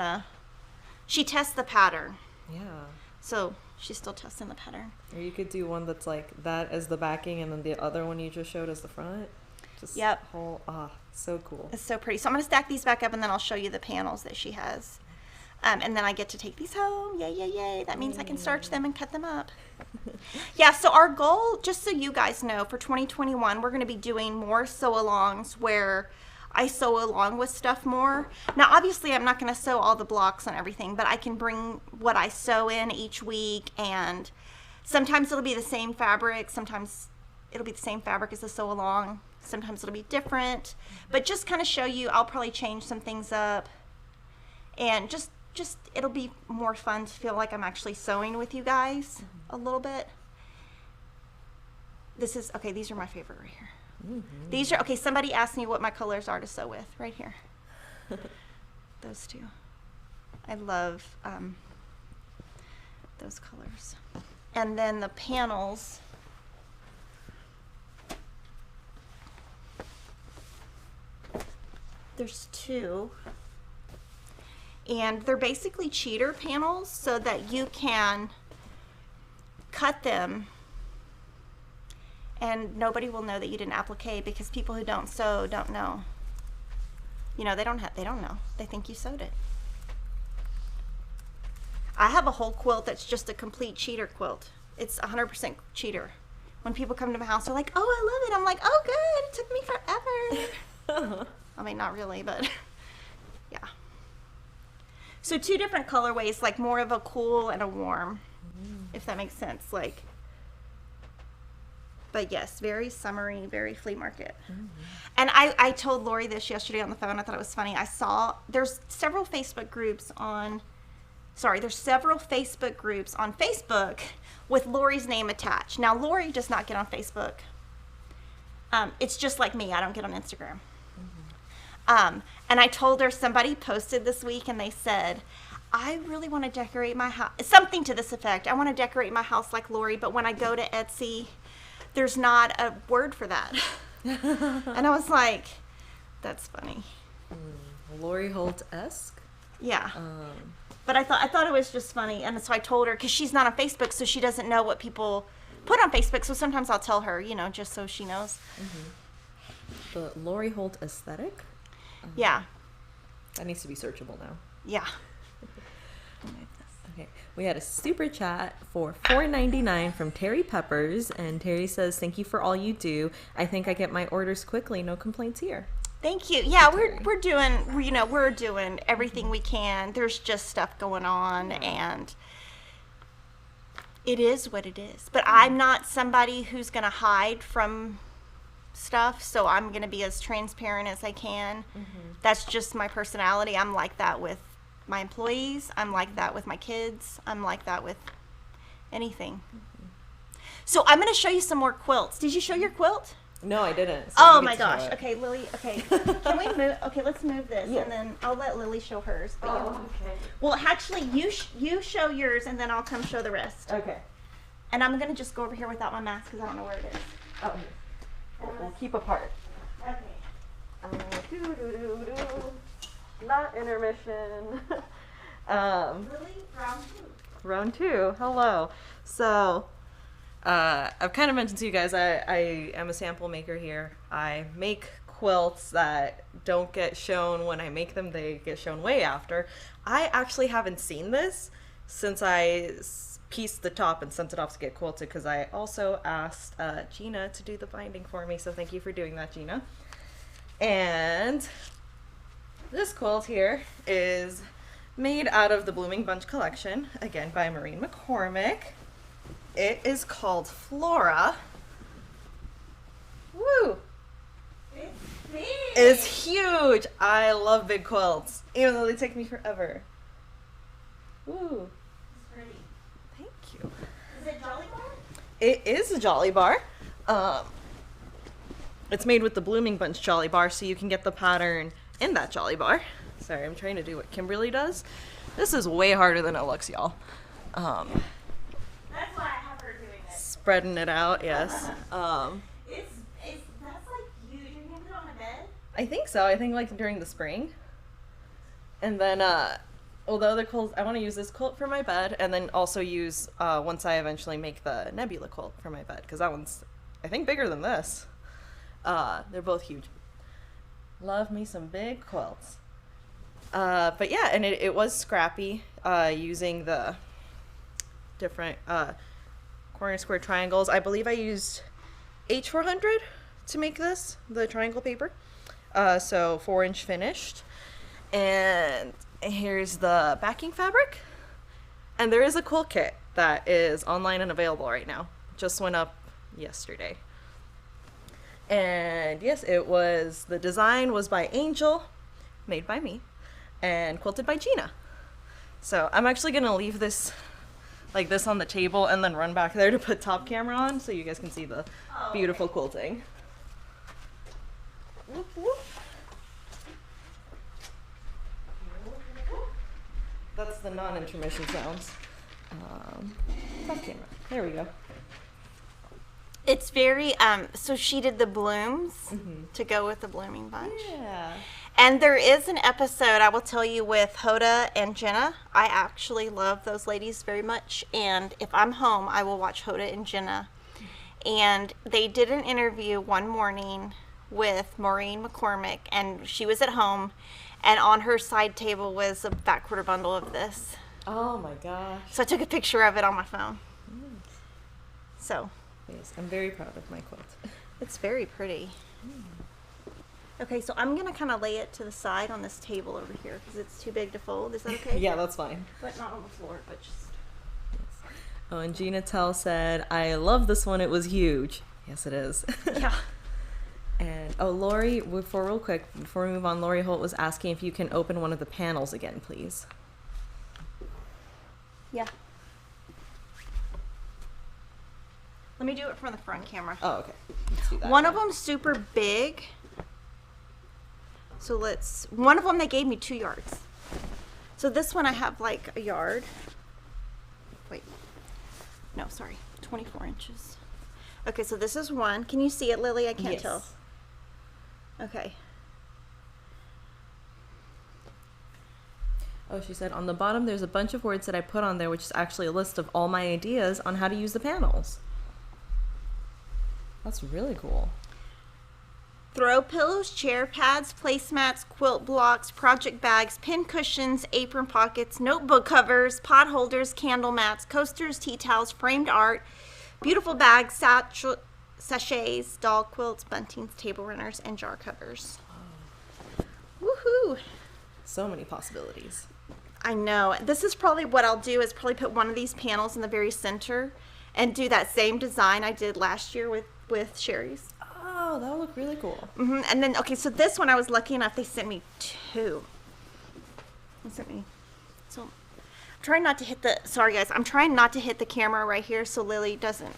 she tests the pattern. Yeah. So she's still testing the pattern. Or you could do one that's like that as the backing and then the other one you just showed as the front. Just Yep. So cool. It's so pretty. So I'm going to stack these back up, and then I'll show you the panels that she has. And then I get to take these home. Yay, yay, yay. That means I can starch them and cut them up. Yeah, so our goal, just so you guys know, for 2021, we're going to be doing more sew-alongs where I sew along with stuff more. Now, obviously, I'm not going to sew all the blocks and everything, but I can bring what I sew in each week, and sometimes it'll be the same fabric. Sometimes it'll be the same fabric as the sew-along. Sometimes it'll be different. But just kind of show you, I'll probably change some things up. And just it'll be more fun to feel like I'm actually sewing with you guys a little bit. These are my favorite right here. Mm-hmm. These are, somebody asked me what my colors are to sew with, right here. Those two. I love those colors. And then the panels. There's two. And they're basically cheater panels so that you can cut them and nobody will know that you didn't applique, because people who don't sew don't know. You know, they don't know. They think you sewed it. I have a whole quilt that's just a complete cheater quilt. It's 100% cheater. When people come to my house, they're like, "Oh, I love it." I'm like, "Oh, good. It took me forever." I mean, not really, but yeah. So two different colorways, like more of a cool and a warm, if that makes sense. Like, but yes, very summery, very flea market. And I told Lori this yesterday on the phone. I thought it was funny. There's several Facebook groups on Facebook with Lori's name attached. Now, Lori does not get on Facebook. It's just like me. I don't get on Instagram. And I told her, somebody posted this week and they said, I really want to decorate my house. Something to this effect. I want to decorate my house like Lori, but when I go to Etsy, there's not a word for that. And I was like, that's funny. Lori Holt-esque? Yeah. But I thought it was just funny. And so I told her, because she's not on Facebook, so she doesn't know what people put on Facebook. So sometimes I'll tell her, just so she knows. The Lori Holt aesthetic? Yeah. That needs to be searchable now. Yeah. Okay, we had a super chat for $4.99 from Terry Peppers, and Terry says, "Thank you for all you do. I think I get my orders quickly. No complaints here." Thank you. Yeah, we're doing everything we can. There's just stuff going on, and it is what it is. But I'm not somebody who's going to hide from stuff, so I'm going to be as transparent as I can. That's just my personality. I'm like that with my employees. I'm like that with my kids. I'm like that with anything. So I'm going to show you some more quilts. Did you show your quilt? No, I didn't. So oh my gosh. Okay, Lily. Okay, can we move? Okay, let's move this, and then I'll let Lily show hers. But okay. Well, actually, you show yours, and then I'll come show the rest. Okay. And I'm going to just go over here without my mask because I don't know where it is. Oh. We'll keep apart. Okay. Not intermission. Lily, round two. Hello. So, I've kind of mentioned to you guys, I am a sample maker here. I make quilts that don't get shown when I make them. They get shown way after. I actually haven't seen this since I pieced the top and sent it off to get quilted, because I also asked Gina to do the binding for me, so thank you for doing that, Gina. And this quilt here is made out of the Blooming Bunch collection, again by Maureen McCormick. It is called Flora. Woo! It's big. It's huge! I love big quilts, even though they take me forever. Woo! It's pretty. Thank you. Is it Jolly Bar? It is a Jolly Bar. It's made with the Blooming Bunch Jolly Bar, so you can get the pattern in that Jolly Bar. Sorry, I'm trying to do what Kimberly does. This is way harder than it looks, y'all. That's why I have her doing it. Spreading it out, yes. That's like I think so. I think like during the spring. And then, although the quilt, I want to use this quilt for my bed, and then also use, once I eventually make the Nebula quilt for my bed, because that one's, I think, bigger than this. They're both huge. Love me some big quilts. But yeah, and it was scrappy, using the different, corner square triangles. I believe I used H400 to make this, the triangle paper. So 4-inch finished. And here's the backing fabric. And there is a quilt kit that is online and available right now. Just went up yesterday. And yes, the design was by Angel, made by me, and quilted by Gina. So I'm actually gonna leave this like this on the table and then run back there to put top camera on so you guys can see the beautiful quilting. Whoop, whoop. That's the non-intermission sounds. Top camera. There we go. It's very, so she did the blooms to go with the blooming bunch. Yeah. And there is an episode, I will tell you, with Hoda and Jenna. I actually love those ladies very much. And if I'm home, I will watch Hoda and Jenna. And they did an interview one morning with Maureen McCormick, and she was at home. And on her side table was a fat quarter bundle of this. Oh my gosh. So I took a picture of it on my phone. So. Yes, I'm very proud of my quilt. It's very pretty. Okay, so I'm gonna kind of lay it to the side on this table over here because it's too big to fold. Is that okay? Yeah, that's fine. But not on the floor, but just. Oh, and Gina Tell said, I love this one. It was huge. Yes, it is. Yeah. And, Lori, real quick, before we move on, Lori Holt was asking if you can open one of the panels again, please. Yeah. Let me do it from the front camera. Oh, okay. Let's do that. One of them's super big. So one of them they gave me 2 yards. So this one I have like a yard. Wait. No, sorry. 24 inches. Okay, so this is one. Can you see it, Lily? I can't tell. Okay. Oh, she said, on the bottom there's a bunch of words that I put on there, which is actually a list of all my ideas on how to use the panels. That's really cool. Throw pillows, chair pads, placemats, quilt blocks, project bags, pin cushions, apron pockets, notebook covers, pot holders, candle mats, coasters, tea towels, framed art, beautiful bags, sachets, doll quilts, buntings, table runners, and jar covers. Woohoo! So many possibilities. I know. This is probably what I'll do is probably put one of these panels in the very center and do that same design I did last year with Sherry's. Oh, that would look really cool. And then, okay, so this one I was lucky enough, they sent me 2. They sent me, so I'm trying not to hit sorry guys, I'm trying not to hit the camera right here so Lily doesn't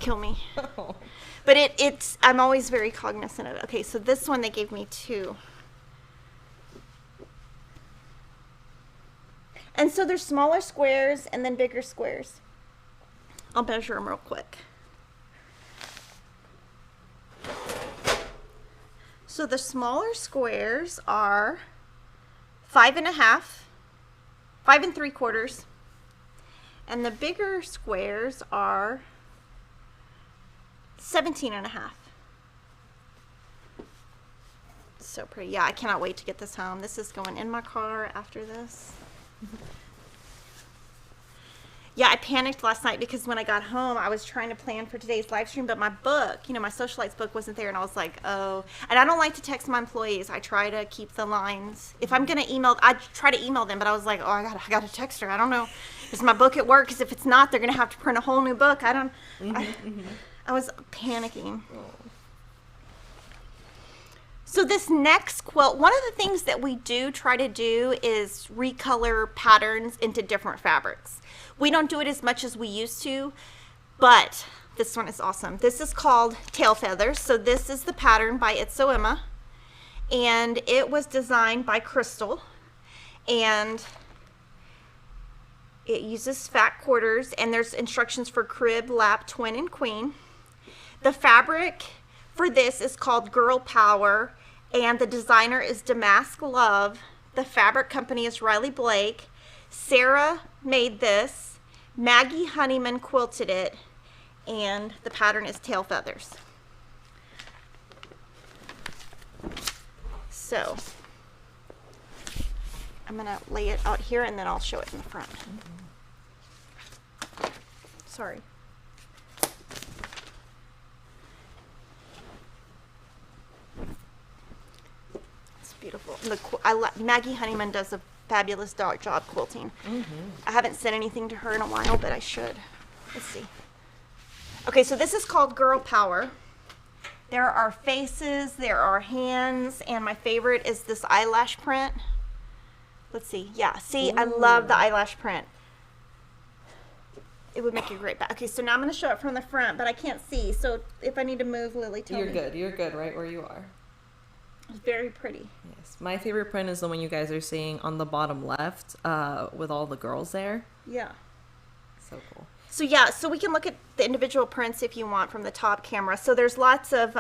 kill me. Oh. But it's, I'm always very cognizant of it. Okay, so this one they gave me 2. And so there's smaller squares and then bigger squares. I'll measure them real quick. So the smaller squares are 5.5, 5 3/4, and the bigger squares are 17.5. So pretty. Yeah, I cannot wait to get this home. This is going in my car after this. Yeah, I panicked last night because when I got home, I was trying to plan for today's live stream, but my book, my Socialites book wasn't there, and I was like, oh. And I don't like to text my employees. I try to keep the lines. If I'm going to email, I try to email them, but I was like, oh, I got to text her. I don't know. Is my book at work? Because if it's not, they're going to have to print a whole new book. I was panicking. So this next quilt, one of the things that we do try to do is recolor patterns into different fabrics. We don't do it as much as we used to, but this one is awesome. This is called Tail Feathers. So this is the pattern by It's So Emma, and it was designed by Crystal, and it uses fat quarters, and there's instructions for crib, lap, twin, and queen. The fabric for this is called Girl Power, And the designer is Damask Love. The fabric company is Riley Blake. Sarah made this. Maggie Honeyman quilted it. And the pattern is tail feathers. So I'm going to lay it out here and then I'll show it in the front. Sorry. It's beautiful. Maggie Honeyman does a fabulous job quilting. I haven't said anything to her in a while, but I should. Let's see. Okay, so this is called Girl Power. There are faces, there are hands, and my favorite is this eyelash print. Let's see. Yeah, see, I love the eyelash print. It would make a great back. Okay, so now I'm going to show it from the front, but I can't see. So if I need to move, Lily, tell me. You're good. You're good right where you are. It's very pretty. Yes. My favorite print is the one you guys are seeing on the bottom left with all the girls there. Yeah. So cool. So yeah, so we can look at the individual prints if you want from the top camera. So there's lots of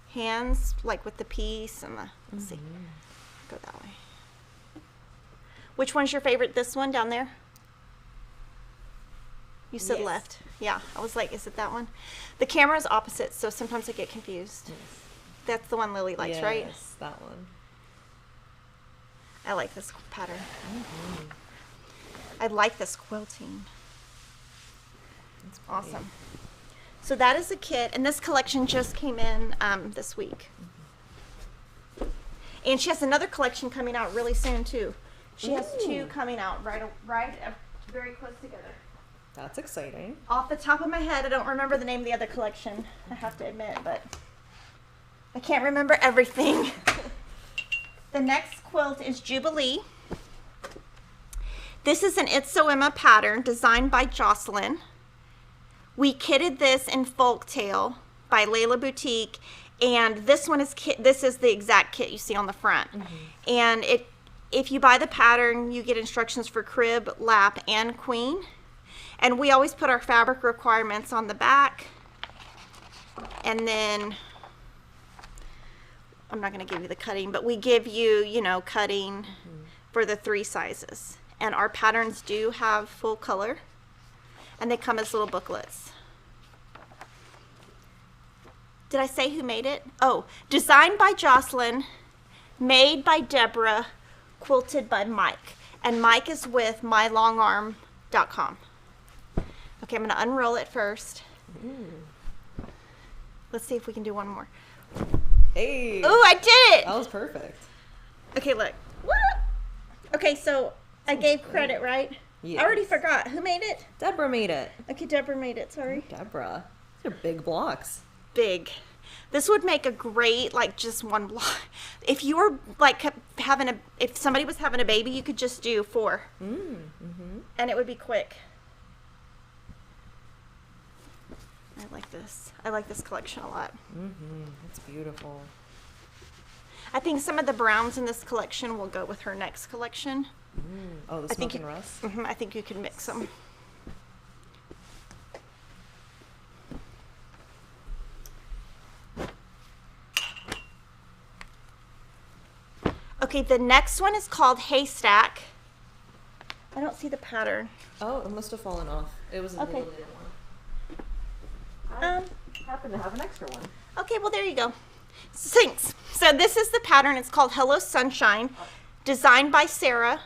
hands, like with the piece and the, let's see, go that way. Which one's your favorite? This one down there? You said Yes. left. Yeah, I was like, is it that one? The camera is opposite, so sometimes I get confused. Yes. That's the one Lily likes, right? Yes, that one. I like this pattern. I like this quilting. That's pretty. Awesome. So that is a kit, and this collection just came in this week. And she has another collection coming out really soon too. She has two coming out very close together. That's exciting. Off the top of my head, I don't remember the name of the other collection, I have to admit, but I can't remember everything. The next quilt is Jubilee. This is an It's So Emma pattern designed by Jocelyn. We kitted this in Folktale by Layla Boutique, and this one is this is the exact kit you see on the front. And if you buy the pattern, you get instructions for crib, lap, and queen. And we always put our fabric requirements on the back. And then, I'm not going to give you the cutting, but we give you, cutting for the 3 sizes. And our patterns do have full color. And they come as little booklets. Did I say who made it? Oh, designed by Jocelyn, made by Deborah, quilted by Mike. And Mike is with mylongarm.com. Okay, I'm going to unroll it first. Let's see if we can do one more. Hey. Oh, I did it! That was perfect. Okay, look. Woo! Okay, so I gave credit, right? Yes. I already forgot. Who made it? Deborah made it. Okay, Deborah made it. Sorry. Deborah. These are big blocks. Big. This would make a great, just one block. If you were, if somebody was having a baby, you could just do 4. And it would be quick. I like this. I like this collection a lot. That's beautiful. I think some of the browns in this collection will go with her next collection. Oh, the I think smoke and rust? I think you can mix them. Okay, the next one is called Haystack. I don't see the pattern. Oh, it must have fallen off. It was a Okay. little little one. I happen to have an extra one. Okay, well, there you go. Thanks. So this is the pattern. It's called Hello Sunshine, designed by Sarah.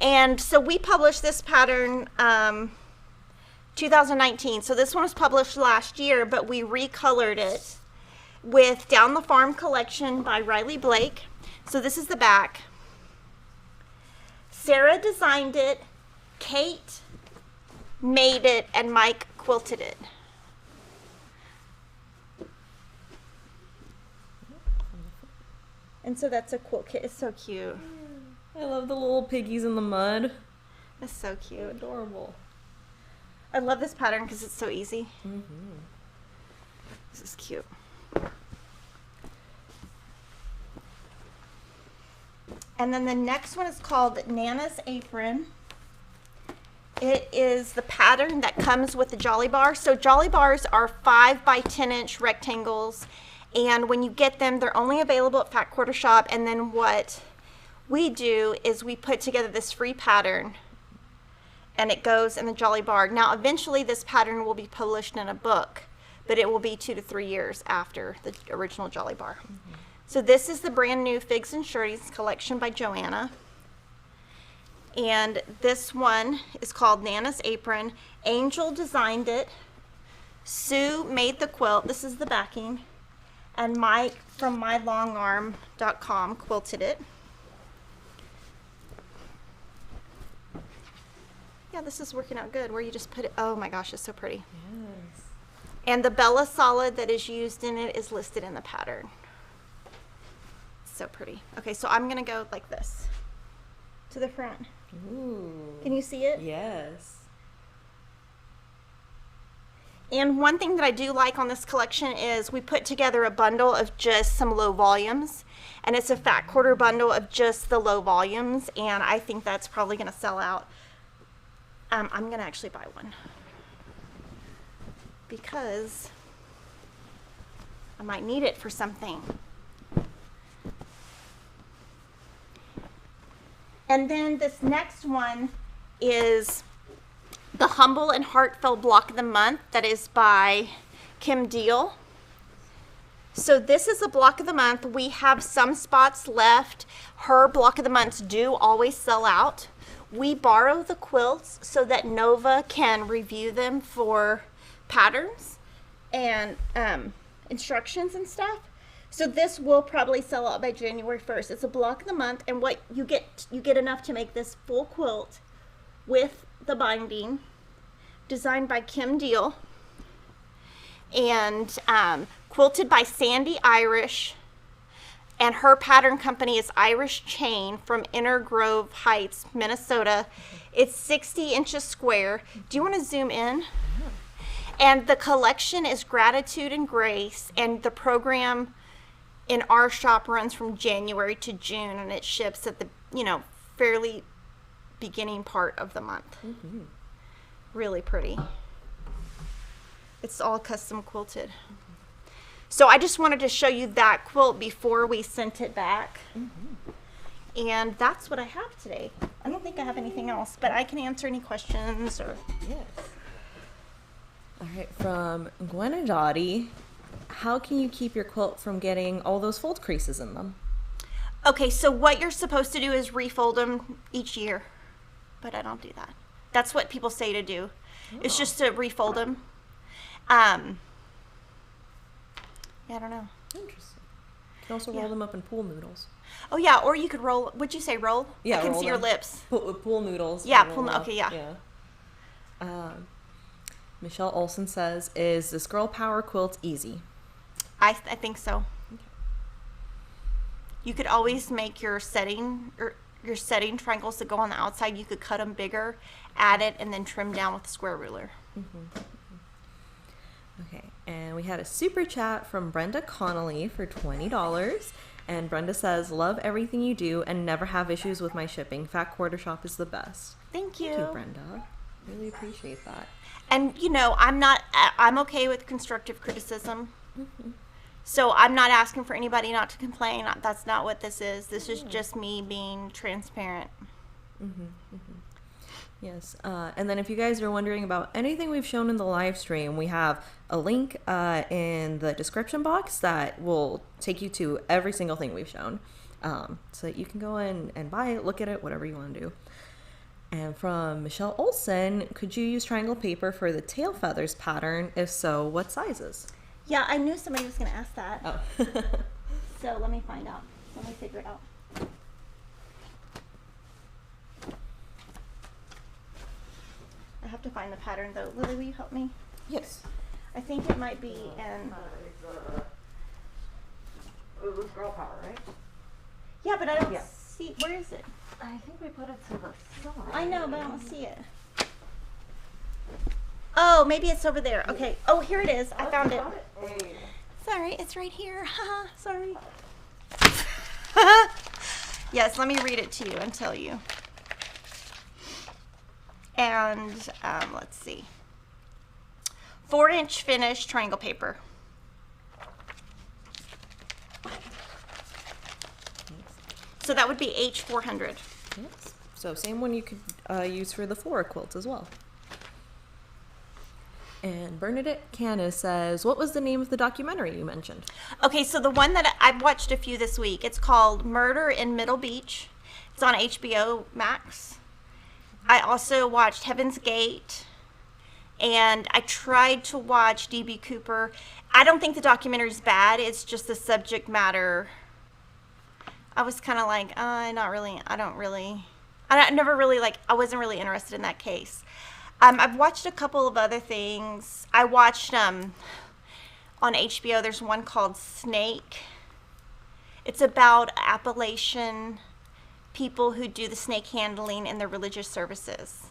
And so we published this pattern 2019. So this one was published last year, but we recolored it with Down the Farm Collection by Riley Blake. So this is the back. Sarah designed it, Kate made it, and Mike quilted it. And so that's a quilt kit. It's so cute. I love the little piggies in the mud. It's so cute. Adorable. I love this pattern because it's so easy. This is cute. And then the next one is called Nana's Apron. It is the pattern that comes with the Jolly Bar. So Jolly Bars are 5 by 10 inch rectangles, And when you get them, they're only available at Fat Quarter Shop. And then what we do is we put together this free pattern, and it goes in the Jolly Bar. Now, eventually this pattern will be published in a book, but it will be 2 to 3 years after the original Jolly Bar. So this is the brand new Figs and Shirties collection by Joanna. And this one is called Nana's Apron. Angel designed it. Sue made the quilt. This is the backing. And Mike from mylongarm.com quilted it. Yeah, this is working out good, where you just put it. Oh my gosh, it's so pretty. Yes. And the Bella solid that is used in it is listed in the pattern. So pretty. Okay, so I'm gonna go like this to the front. Ooh. Can you see it? Yes. And one thing that I do like on this collection is we put together a bundle of just some low volumes, and it's a Fat Quarter bundle of just the low volumes, and I think that's probably gonna sell out. I'm gonna actually buy one because I might need it for something. And then this next one is the Humble and Heartfelt Block of the Month that is by Kim Deal. So this is a block of the month. We have some spots left. Her block of the months do always sell out. We borrow the quilts so that Nova can review them for patterns and instructions and stuff. So this will probably sell out by January 1st. It's a block of the month, and what you get enough to make this full quilt with the binding, designed by Kim Deal, and quilted by Sandy Irish, and her pattern company is Irish Chain from Inner Grove Heights, Minnesota. It's 60 inches square. Do you want to zoom in? And the collection is Gratitude and Grace, and the program in our shop runs from January to June, and it ships at the, fairly beginning part of the month. Mm-hmm. Really pretty. It's all custom quilted. So I just wanted to show you that quilt before we sent it back. Mm-hmm. And that's what I have today. I don't think I have anything else, but I can answer any questions or. Yes. All right, from Gwenadati, how can you keep your quilt from getting all those fold creases in them? Okay, so what you're supposed to do is refold them each year, but I don't do that. That's what people say to do. Oh. It's just to refold them. Yeah, I don't know. Interesting. You can also roll them up in pool noodles. Oh yeah, or you could roll. Would you say roll? Yeah, I can roll see them. your lips. Pool noodles. Yeah, pool. Okay, yeah. Michelle Olson says, "Is this girl power quilt easy?" I think so. Okay. You could always make your setting triangles that go on the outside. You could cut them bigger, add it, and then trim down with a square ruler. Mm-hmm. Okay, and we had a super chat from Brenda Connolly for $20. And Brenda says, "Love everything you do and never have issues with my shipping. Fat Quarter Shop is the best." Thank you. Thank you, Brenda. Really appreciate that. And I'm okay with constructive criticism. Mm-hmm. So I'm not asking for anybody not to complain. That's not what this is. This is just me being transparent. Mm-hmm. Mm-hmm. Yes. And then if you guys are wondering about anything we've shown in the live stream, we have a link in the description box that will take you to every single thing we've shown. So that you can go in and buy it, look at it, whatever you want to do. And from Michelle Olson, could you use triangle paper for the tail feathers pattern? If so, what sizes? Yeah, I knew somebody was going to ask that. Oh. So let me find out. Let me figure it out. I have to find the pattern though. Lily, will you help me? Yes. I think it might be in. It was girl power, right? Yeah, but I don't see. Where is it? I think we put it to the side. I know, but I don't see it. Oh, maybe it's over there. Okay. Oh, here it is. I found it. Hey. Sorry, it's right here. Haha, sorry. Yes, let me read it to you and tell you. And let's see. 4-inch finished triangle paper. So that would be H400. Yes. So same one you could use for the Flora quilt as well. And Bernadette Canis says, what was the name of the documentary you mentioned? Okay, so the one that I've watched a few this week, it's called Murder in Middle Beach. It's on HBO Max. I also watched Heaven's Gate, and I tried to watch D.B. Cooper. I don't think the documentary's bad. It's just the subject matter. I was kind of like, I wasn't really interested in that case. I've watched a couple of other things. I watched on HBO, there's one called Snake. It's about Appalachian people who do the snake handling in their religious services.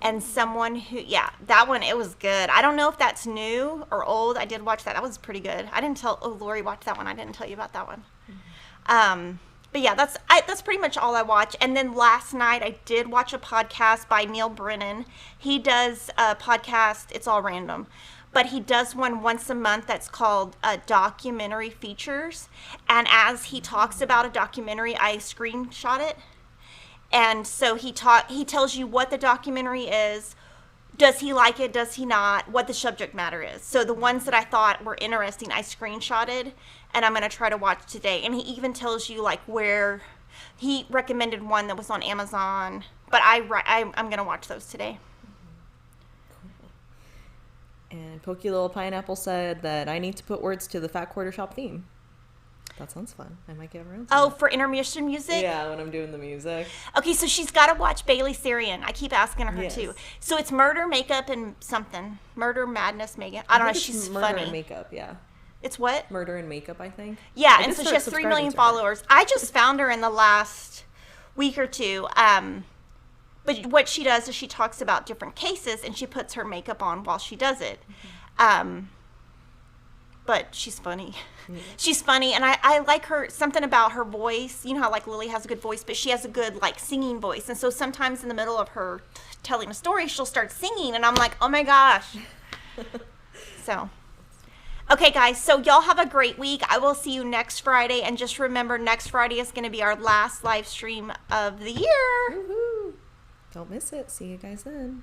And someone who, that one, it was good. I don't know if that's new or old. I did watch that. That was pretty good. Lori watched that one. I didn't tell you about that one. But yeah, that's pretty much all I watch. And then last night I did watch a podcast by Neil Brennan. He does a podcast, it's all random, but he does one once a month that's called Documentary Features. And as he talks about a documentary, I screenshot it. And so he tells you what the documentary is, does he like it, does he not, what the subject matter is. So the ones that I thought were interesting, I screenshotted, and I'm going to try to watch today. And he even tells you like where he recommended one that was on Amazon, but I'm going to watch those today. And Pokey Little Pineapple said that I need to put words to the Fat Quarter Shop theme. That sounds fun. I might get around to Oh, that. for intermission music? Yeah, when I'm doing the music. Okay, so she's got to watch Bailey Sarian. I keep asking her Yes. too. So it's Murder, Makeup, and something. Murder, Madness, Megan. I don't know. think it's She's Murder funny. and Makeup, yeah. It's what? Murder and Makeup, I think. Yeah, I and did so she start has 3 million subscribing to her. followers. I just found her in the last week or two. But what she does is she talks about different cases and she puts her makeup on while she does it. But she's funny. Yeah. She's funny, and I like her, something about her voice. You know how like Lily has a good voice, but she has a good like singing voice. And so sometimes in the middle of her telling a story, she'll start singing, and I'm like, oh my gosh. So, okay guys, so y'all have a great week. I will see you next Friday, and just remember next Friday is going to be our last live stream of the year. Woohoo! Don't miss it. See you guys then.